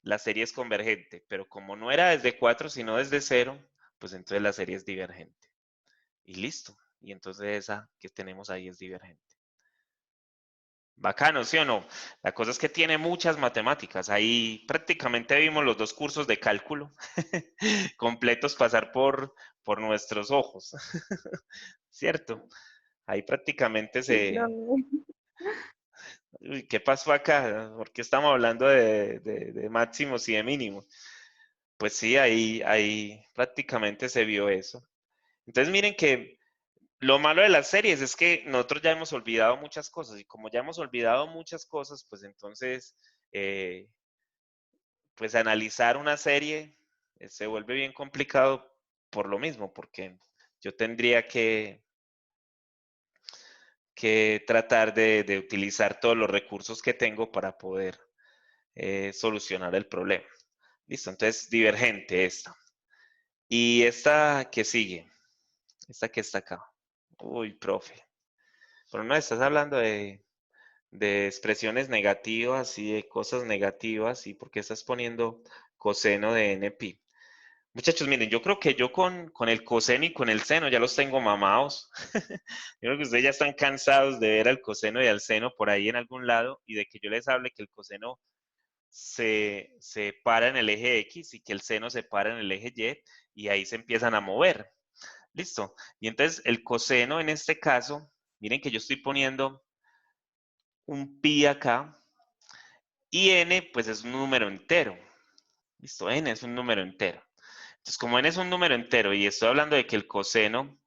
la serie es convergente, pero como no era desde 4 sino desde 0, pues entonces la serie es divergente. Y listo. Y entonces esa que tenemos ahí es divergente. Bacano, ¿sí o no? La cosa es que tiene muchas matemáticas. Ahí prácticamente vimos los 2 cursos de cálculo completos pasar por nuestros ojos. ¿Cierto? Ahí prácticamente Sí, se... profe. Uy, ¿qué pasó acá? ¿Por qué estamos hablando de máximos y de mínimos? Pues sí, ahí prácticamente se vio eso. Entonces miren que lo malo de las series es que nosotros ya hemos olvidado muchas cosas y como ya hemos olvidado muchas cosas, pues entonces, pues analizar una serie se vuelve bien complicado por lo mismo, porque yo tendría que tratar de utilizar todos los recursos que tengo para poder solucionar el problema. Listo, entonces divergente esta. Y esta que sigue, esta que está acá. Uy, profe. Pero no, estás hablando de expresiones negativas y de cosas negativas y por qué estás poniendo coseno de NP. Muchachos, miren, yo creo que yo con el coseno y con el seno ya los tengo mamados. Yo creo que ustedes ya están cansados de ver al coseno y al seno por ahí en algún lado y de que yo les hable que el coseno se para en el eje X y que el seno se para en el eje Y ahí se empiezan a mover. Listo. Y entonces el coseno en este caso, miren que yo estoy poniendo un pi acá y n pues es un número entero. Listo, n es un número entero. Entonces como n es un número entero y estoy hablando de que el coseno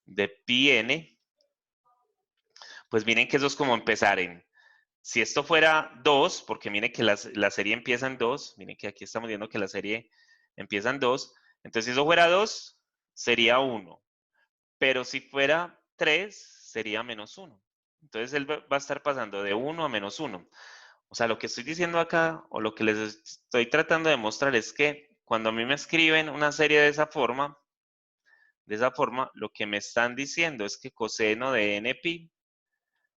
de pi n, pues miren que eso es como empezar en, si esto fuera 2, porque miren que la serie empieza en 2, miren que aquí estamos viendo que la serie empieza en 2, entonces si eso fuera 2, sería 1, pero si fuera 3, sería menos 1. Entonces él va a estar pasando de 1 a menos 1. O sea, lo que estoy diciendo acá, o lo que les estoy tratando de mostrar es que cuando a mí me escriben una serie de esa forma, lo que me están diciendo es que coseno de npi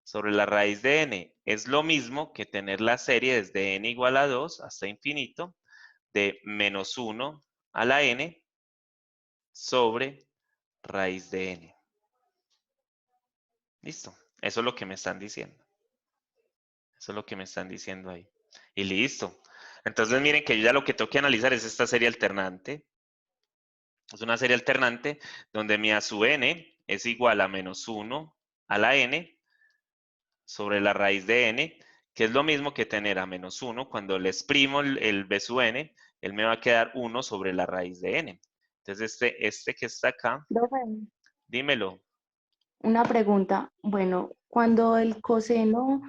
sobre la raíz de n es lo mismo que tener la serie desde n igual a 2 hasta infinito de menos 1 a la n sobre raíz de n. Listo. Eso es lo que me están diciendo. Eso es lo que me están diciendo ahí. Y listo. Entonces miren que yo ya lo que tengo que analizar es esta serie alternante. Es una serie alternante donde mi a sub n es igual a menos 1 a la n sobre la raíz de n, que es lo mismo que tener a menos 1. Cuando le exprimo el b sub n, él me va a quedar 1 sobre la raíz de n. Entonces este que está acá, Profe, dímelo. una pregunta. Bueno, cuando el coseno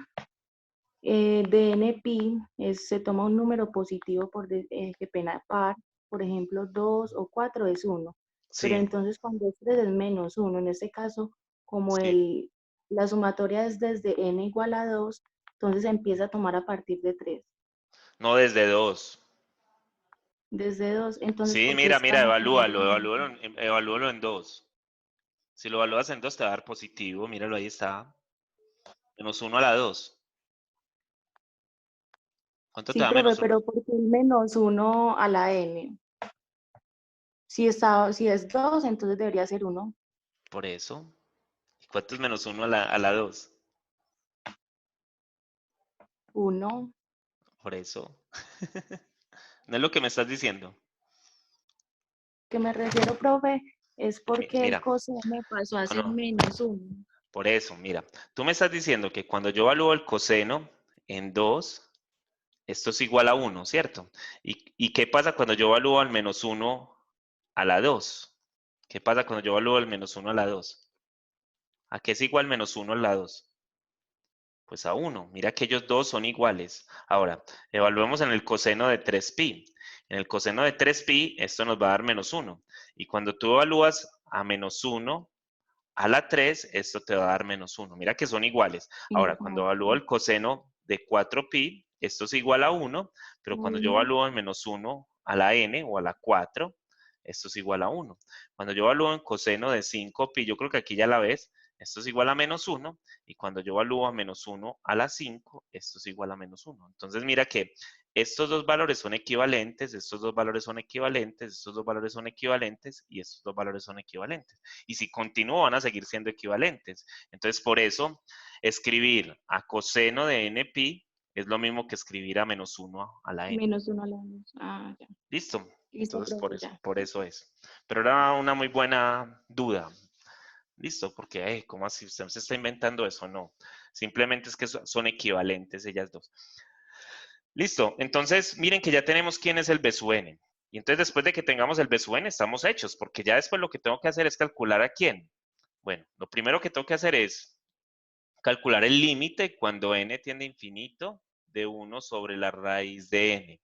de NPi se toma un número positivo que pena par, por ejemplo, 2 o 4 es 1. Pero Sí, entonces cuando es 3 es menos 1. En este caso, como sí. la sumatoria es desde n igual a 2, entonces empieza a tomar a partir de 3. No desde 2. Desde 2, entonces, Sí, ¿por qué mira, está mira, evalúalo, multiplicando? evalúalo en 2. Si lo evalúas en 2 te va a dar positivo, míralo, ahí está. Menos 1 a la 2. ¿Cuánto te Sí, da profe, menos 1? pero ¿por qué el -1 a la n? Si es 2, entonces debería ser 1. Por eso. ¿Y cuánto es menos 1 a la 2? 1. Por eso. ¿No es lo que me estás diciendo? Que me refiero, profe, es porque el Mira, coseno pasó a no, ser no, -1. por eso, mira. Tú me estás diciendo que cuando yo evalúo el coseno en 2, esto es igual a 1, ¿cierto? ¿Y qué pasa cuando yo evalúo al menos 1 a la 2? ¿Qué pasa cuando yo evalúo el menos 1 a la 2? ¿A qué es igual menos 1 a la 2? Pues a 1. Mira que ellos dos son iguales. Ahora, evaluemos en el coseno de 3pi. En el coseno de 3pi, esto nos va a dar menos 1. Y cuando tú evalúas a menos 1 a la 3, esto te va a dar menos 1. Mira que son iguales. Ahora, cuando evalúo Exacto. el coseno de 4pi, esto es igual a 1, pero cuando yo 1. evalúo el menos 1 a la n o a la 4, esto es igual a 1. Cuando yo evalúo en coseno de 5pi, yo creo que aquí ya la ves, esto es igual a menos 1, y cuando yo evalúo a menos 1 a la 5, esto es igual a menos 1. Entonces mira que estos dos valores son equivalentes, estos dos valores son equivalentes, estos dos valores son equivalentes, y estos dos valores son equivalentes. Y si continúo van a seguir siendo equivalentes. Entonces, por eso, escribir a coseno de npi es lo mismo que escribir a menos 1 a la n. -1 a la 2. Ah, ya. ¿Listo? Listo, Entonces, profe, ya. por eso es. Pero era una muy buena duda. ¿Listo? Porque, ¿cómo así? ¿Usted se está inventando eso? No. Simplemente es que son equivalentes ellas dos. Listo. Entonces, miren que ya tenemos quién es el B sub n. Y entonces, después de que tengamos el B sub n, estamos hechos, porque ya después lo que tengo que hacer es calcular a quién. Bueno, lo primero que tengo que hacer es calcular el límite cuando n tiende a infinito de 1 sobre la raíz de n.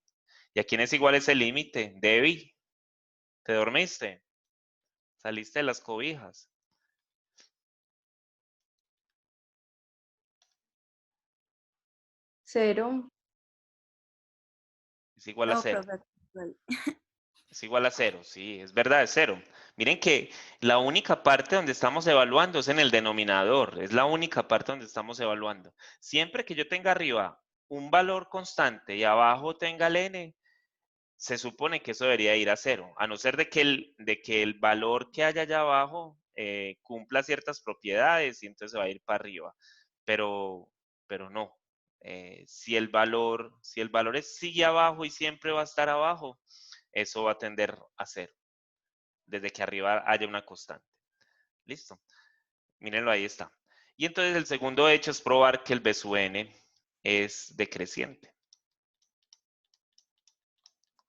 ¿Y a quién es igual ese límite? Debbie, ¿te dormiste? ¿Saliste de las cobijas? 0. Es igual a No, 0. profe. Actual. Es igual a 0, sí, es verdad, es 0. Miren que la única parte donde estamos evaluando es en el denominador, es la única parte donde estamos evaluando. Siempre que yo tenga arriba un valor constante y abajo tenga el n, se supone que eso debería ir a 0, a no ser de que el valor que haya allá abajo cumpla ciertas propiedades y entonces se va a ir para arriba. Pero, pero no. Si el valor sigue abajo y siempre va a estar abajo, eso va a tender a 0, desde que arriba haya una constante. Listo. Mírenlo, ahí está. Y entonces el segundo hecho es probar que el B sub n es decreciente.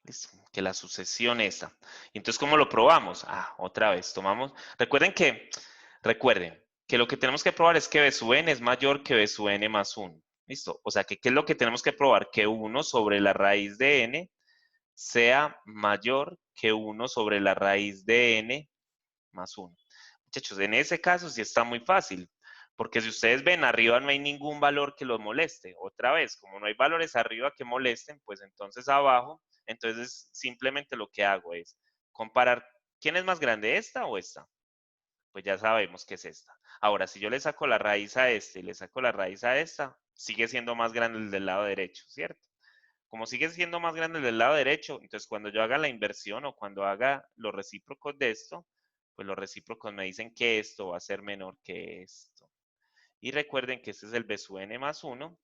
Listo, que la sucesión esta. Y entonces, ¿cómo lo probamos? Otra vez, tomamos. Recuerden que lo que tenemos que probar es que B sub n es mayor que B sub n más 1. Listo. O sea, ¿qué es lo que tenemos que probar? Que 1 sobre la raíz de n sea mayor que 1 sobre la raíz de n más 1. Muchachos, en ese caso sí está muy fácil, porque si ustedes ven, arriba no hay ningún valor que los moleste. Otra vez, como no hay valores arriba que molesten, pues entonces abajo, entonces simplemente lo que hago es comparar quién es más grande, esta o esta. Pues ya sabemos que es esta. Ahora, si yo le saco la raíz a este y le saco la raíz a esta, sigue siendo más grande el del lado derecho, ¿cierto? Como sigue siendo más grande el del lado derecho, entonces cuando yo haga la inversión o cuando haga los recíprocos de esto, pues los recíprocos me dicen que esto va a ser menor que esto. Y recuerden que este es el B sub n más 1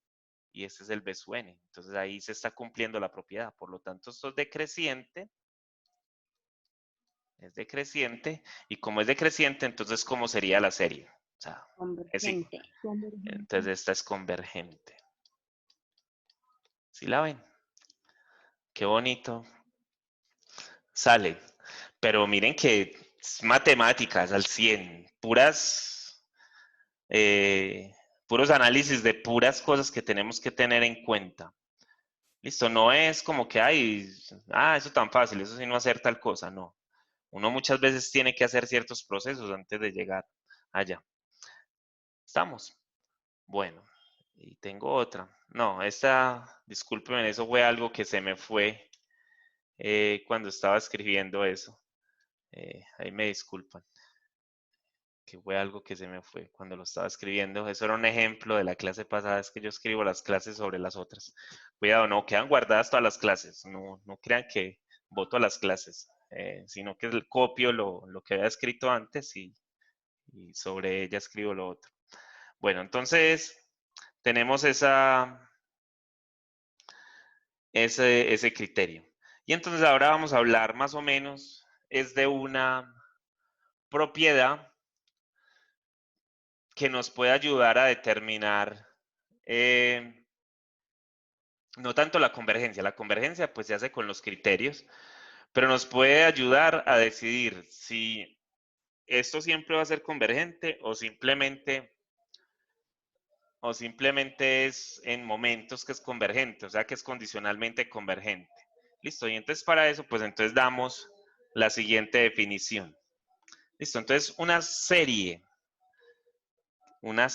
y este es el B sub n. Entonces ahí se está cumpliendo la propiedad. Por lo tanto, esto es decreciente. Es decreciente. Y como es decreciente, entonces, ¿cómo sería la serie? O sea, es igual. Convergente. Convergente. Entonces esta es convergente. ¿Sí la ven? Qué bonito. Sale. Pero miren que es matemáticas al 100, eh, puros análisis de puras cosas que tenemos que tener en cuenta. Listo, no es como que, eso tan fácil, eso sí no hacer tal cosa, no. Uno muchas veces tiene que hacer ciertos procesos antes de llegar allá. ¿Estamos? Bueno, y tengo otra. No, discúlpenme, eso fue algo que se me fue cuando estaba escribiendo eso. Ahí me disculpan. que fue algo que se me fue cuando lo estaba escribiendo. Eso era un ejemplo de la clase pasada, es que yo escribo las clases sobre las otras. Cuidado, no, quedan guardadas todas las clases, no, no crean que voto a las clases, sino que copio lo que había escrito antes y sobre ella escribo lo otro. Bueno, entonces tenemos ese criterio. Y entonces ahora vamos a hablar más o menos, es de una propiedad que nos puede ayudar a determinar no tanto la convergencia pues se hace con los criterios, pero nos puede ayudar a decidir si esto siempre va a ser convergente o simplemente es en momentos que es convergente, o sea que es condicionalmente convergente. Listo, y entonces para eso pues entonces damos la siguiente definición. Listo, entonces una serie, una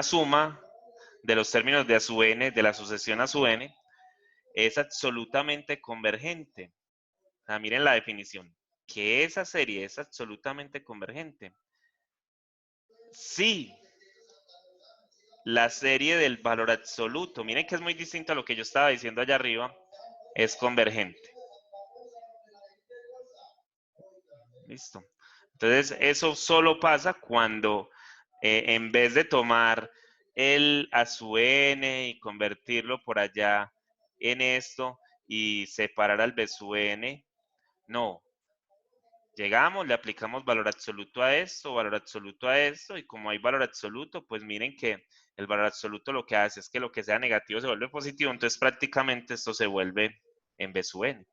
suma de los términos de A sub n, de la sucesión A sub n, es absolutamente convergente. O sea, miren la definición, que esa serie es absolutamente convergente. Sí, la serie del valor absoluto, miren que es muy distinto a lo que yo estaba diciendo allá arriba, es convergente. Listo. Entonces, eso solo pasa cuando en vez de tomar el A sub n y convertirlo por allá en esto y separar al B sub n, no. Llegamos, le aplicamos valor absoluto a esto, y como hay valor absoluto, pues miren que el valor absoluto lo que hace es que lo que sea negativo se vuelve positivo, entonces prácticamente esto se vuelve en B sub n.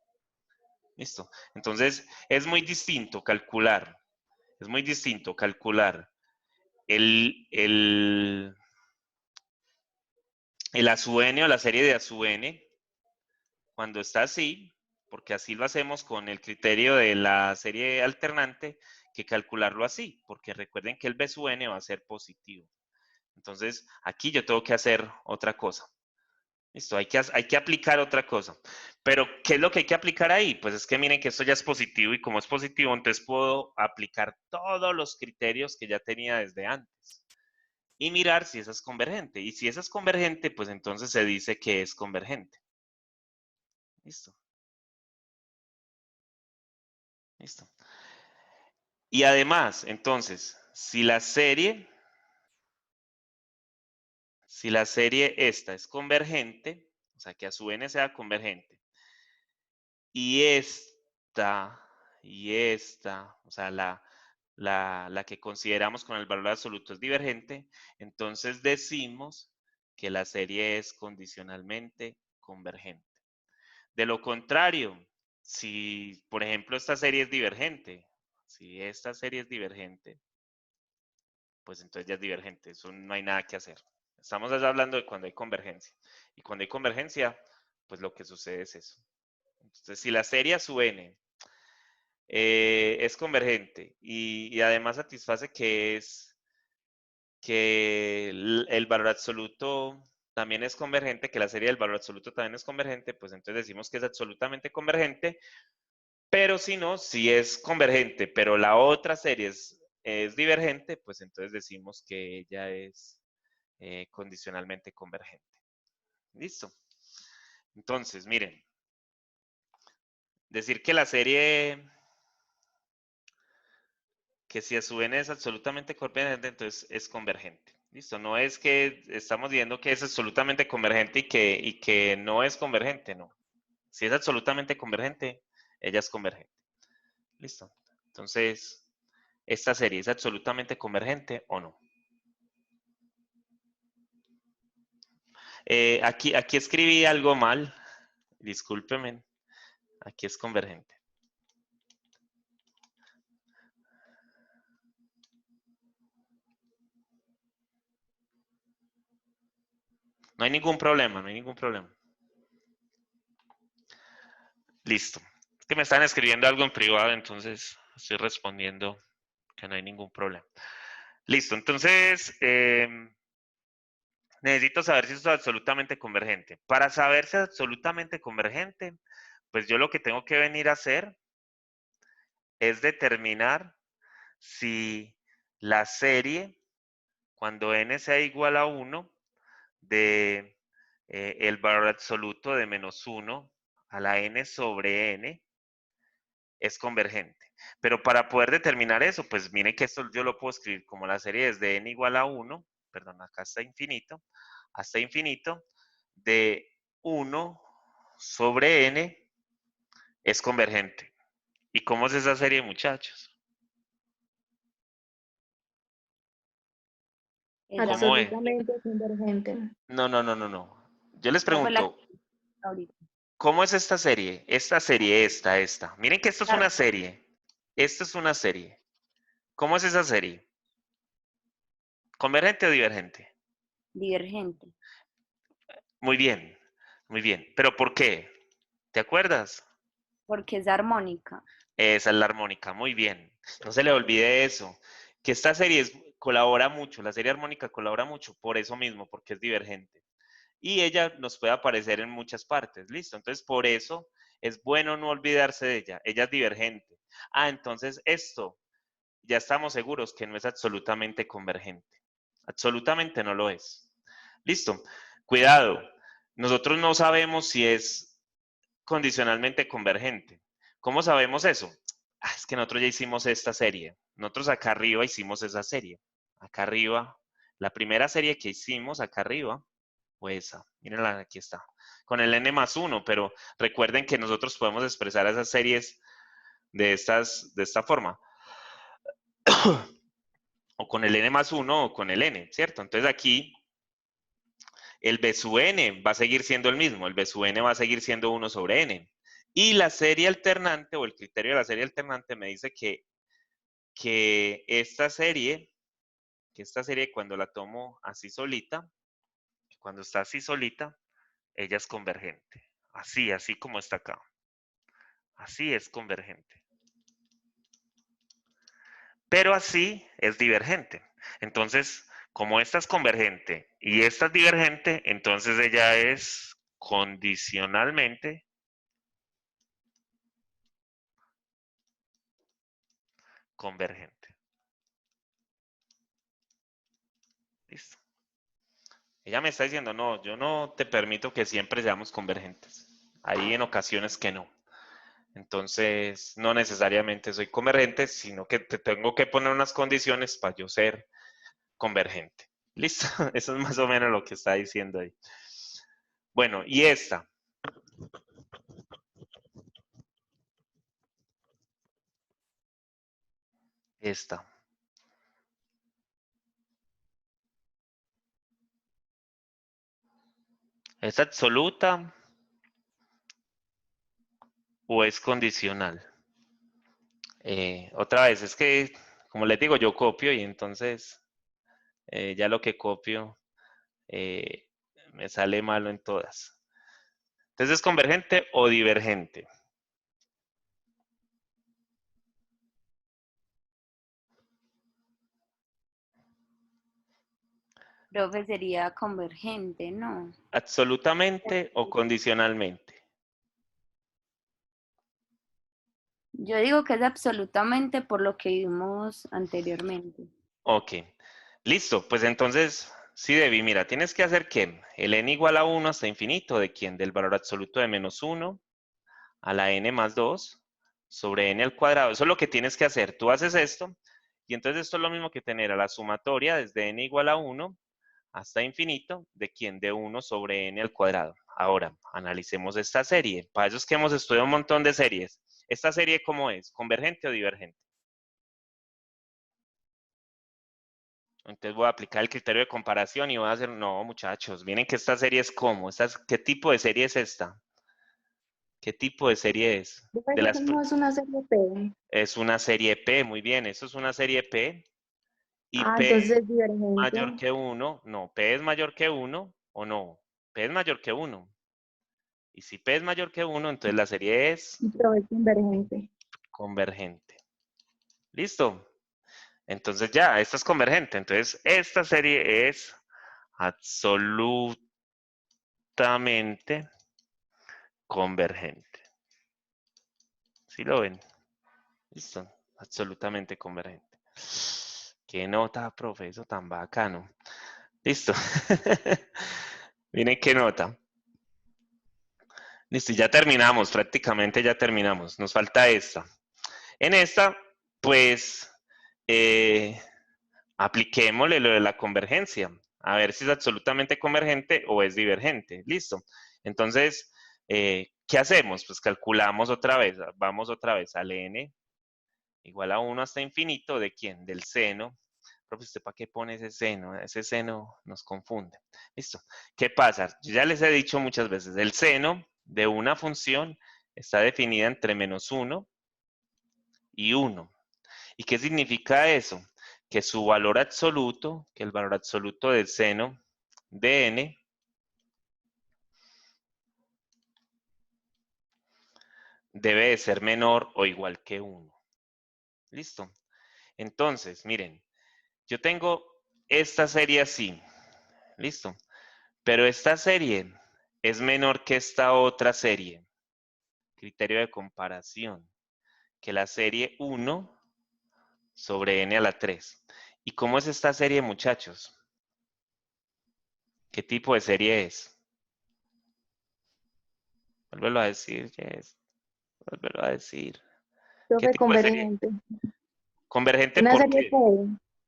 Listo. Entonces, es muy distinto calcular el A sub n o la serie de A sub n cuando está así, porque así lo hacemos con el criterio de la serie alternante, que calcularlo así, porque recuerden que el B sub n va a ser positivo. Entonces, aquí yo tengo que hacer otra cosa. Listo, hay que aplicar otra cosa. Pero, ¿qué es lo que hay que aplicar ahí? Pues es que miren que esto ya es positivo y como es positivo, entonces puedo aplicar todos los criterios que ya tenía desde antes y mirar si esa es convergente. Y si esa es convergente, pues entonces se dice que es convergente. Listo. Listo. Y además, entonces, si la serie esta es convergente, o sea, que a su n sea convergente, y esta, o sea, la que consideramos con el valor absoluto es divergente, entonces decimos que la serie es condicionalmente convergente. De lo contrario, si, por ejemplo, esta serie es divergente, pues entonces ya es divergente, eso no hay nada que hacer. Estamos hablando de cuando hay convergencia. Y cuando hay convergencia, pues lo que sucede es eso. Entonces, si la serie a su n es convergente y además satisface que el valor absoluto también es convergente, que la serie del valor absoluto también es convergente, pues entonces decimos que es absolutamente convergente, pero si no, si es convergente, pero la otra serie es divergente, pues entonces decimos que ella es condicionalmente convergente. Listo. Entonces, miren, decir que la serie, que si a su n es absolutamente convergente, entonces es convergente. Listo, no es que estamos diciendo que es absolutamente convergente y que no es convergente, no. Si es absolutamente convergente, ella es convergente. Listo. Entonces, ¿esta serie es absolutamente convergente o no? Aquí escribí algo mal, discúlpenme, aquí es convergente. No hay ningún problema, no hay ningún problema. Listo. Es que me están escribiendo algo en privado, entonces estoy respondiendo que no hay ningún problema. Listo, entonces necesito saber si esto es absolutamente convergente. Para saber si es absolutamente convergente, pues yo lo que tengo que venir a hacer es determinar si la serie, cuando n sea igual a 1, de el valor absoluto de -1 a la n sobre n es convergente. Pero para poder determinar eso, pues miren que esto yo lo puedo escribir como la serie desde n igual a 1, perdón, acá hasta infinito, de 1 sobre n es convergente. ¿Y cómo es esa serie, muchachos? Esa ¿Cómo es? Absolutamente convergente. No. Yo les fue la pregunto, que ahorita. ¿cómo es esta serie? Esta. Miren que esto es una serie. Esto es una serie. ¿Cómo es esa serie? ¿Convergente o divergente? Divergente. Muy bien, muy bien. ¿Pero por qué? ¿Te acuerdas? Porque es armónica. Esa es la armónica, muy bien. No se le olvide eso, que esta serie colabora mucho, la serie armónica colabora mucho por eso mismo, porque es divergente. Y ella nos puede aparecer en muchas partes, ¿listo? Entonces, por eso es bueno no olvidarse de ella. Ella es divergente. Ah, entonces esto, ya estamos seguros que no es absolutamente convergente. Absolutamente no lo es. Listo. Cuidado. Nosotros no sabemos si es condicionalmente convergente. ¿Cómo sabemos eso? Ah, es que nosotros ya hicimos esta serie. Nosotros acá arriba hicimos esa serie. Acá arriba, la primera serie que hicimos acá arriba fue esa. Mírenla, aquí está. Con el n más 1, pero recuerden que nosotros podemos expresar esas series de esta forma. O con el n más 1 o con el n, ¿cierto? Entonces aquí el b sub n va a seguir siendo el mismo, el b sub n va a seguir siendo 1 sobre n. Y la serie alternante o el criterio de la serie alternante me dice que esta serie cuando la tomo así solita, cuando está así solita, ella es convergente. Así como está acá. Así es convergente. Pero así es divergente. Entonces, como esta es convergente y esta es divergente, entonces ella es condicionalmente convergente. Listo. Ella me está diciendo, no, yo no te permito que siempre seamos convergentes. Hay en ocasiones que no. Entonces, no necesariamente soy convergente, sino que te tengo que poner unas condiciones para yo ser convergente. Listo, eso es más o menos lo que está diciendo ahí. Bueno, y esta. Esta. ¿Es absoluta o es condicional? Otra vez, es que, como les digo, yo copio y entonces ya lo que copio eh, me sale malo en todas. Entonces, ¿es convergente o divergente? Profe, sería convergente, ¿no? ¿Absolutamente o condicionalmente? Yo digo que es absolutamente por lo que vimos anteriormente. Ok, listo. Pues entonces, sí, Debbie, mira, tienes que hacer que el n igual a 1 hasta infinito, ¿de quién? Del valor absoluto de -1 a la n más 2 sobre n al cuadrado. Eso es lo que tienes que hacer. Tú haces esto y entonces esto es lo mismo que tener a la sumatoria desde n igual a 1 hasta infinito, ¿de quién? De 1 sobre n al cuadrado. Ahora, analicemos esta serie. Para eso es que hemos estudiado un montón de series. ¿Esta serie cómo es? ¿Convergente o divergente? Entonces voy a aplicar el criterio de comparación y voy a hacer, no, muchachos, miren que esta serie es como, ¿qué tipo de serie es esta? ¿Qué tipo de serie es? Profe, eso no es una serie P. Es una serie P, muy bien, eso es una serie P y Ah, P entonces es mayor divergente. que 1, no, P es mayor que 1 o no, P es mayor que 1. Y si P es mayor que 1, entonces la serie es Y profe es convergente. convergente. ¿Listo? Entonces ya, esta es convergente. Entonces esta serie es absolutamente convergente. ¿Sí lo ven? Listo, absolutamente convergente. Qué nota, profe, eso tan bacano. Listo. Miren qué nota. Listo, ya terminamos, prácticamente ya terminamos. Nos falta esta. En esta, pues, apliquémosle lo de la convergencia. A ver si es absolutamente convergente o es divergente. Listo. Entonces, ¿qué hacemos? Pues calculamos otra vez. Vamos otra vez al n igual a 1 hasta infinito. ¿De quién? Del seno. Profe, ¿usted para qué pone ese seno? Ese seno nos confunde. Listo. ¿Qué pasa? Yo ya les he dicho muchas veces, el seno de una función está definida entre -1 y 1. ¿Y qué significa eso? Que su valor absoluto, que el valor absoluto del seno de n debe de ser menor o igual que 1. ¿Listo? Entonces, miren, yo tengo esta serie así. ¿Listo? Pero esta serie es menor que esta otra serie. Criterio de comparación. Que la serie 1 sobre n a la 3. ¿Y cómo es esta serie, muchachos? ¿Qué tipo de serie es? Vuélvelo a decir, Jess. Vuélvelo a decir. ¿Qué Profe, tipo de serie? convergente. Convergente Una por serie qué. P.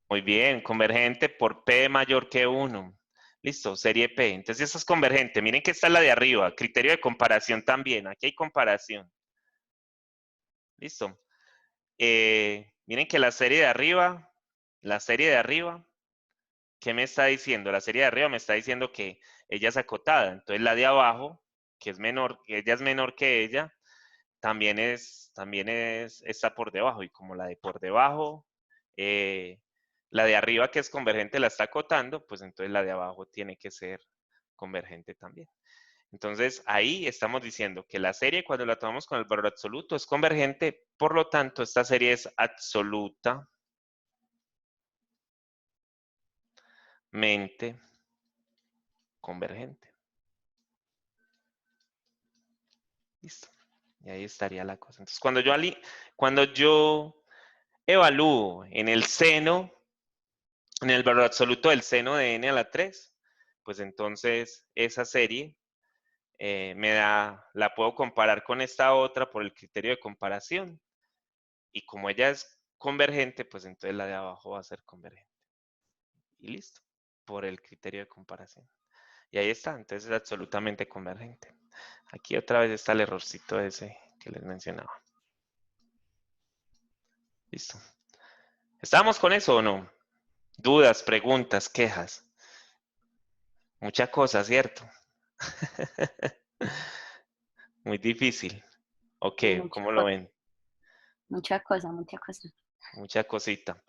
Muy bien, convergente por P mayor que 1. Listo, serie P. Entonces esta es convergente. Miren que esta es la de arriba. Criterio de comparación también. Aquí hay comparación. Listo. Miren que la serie de arriba, ¿qué me está diciendo? La serie de arriba me está diciendo que ella es acotada. Entonces la de abajo, que es menor, que ella es menor que ella, también está por debajo. Y como la de por debajo, la de arriba que es convergente la está acotando, pues entonces la de abajo tiene que ser convergente también. Entonces ahí estamos diciendo que la serie cuando la tomamos con el valor absoluto es convergente, por lo tanto esta serie es absolutamente convergente. Listo. Y ahí estaría la cosa. Entonces cuando yo evalúo en el seno, en el valor absoluto del seno de n a la 3, pues entonces esa serie la puedo comparar con esta otra por el criterio de comparación. Y como ella es convergente, pues entonces la de abajo va a ser convergente. Y listo, por el criterio de comparación. Y ahí está, entonces es absolutamente convergente. Aquí otra vez está el errorcito ese que les mencionaba. Listo. ¿Estamos con eso o no? Dudas, preguntas, quejas. Mucha cosa, ¿cierto? Muy difícil. Ok, Sí, ¿cómo lo ven? mucha cosa, mucha cosa. Mucha cosita.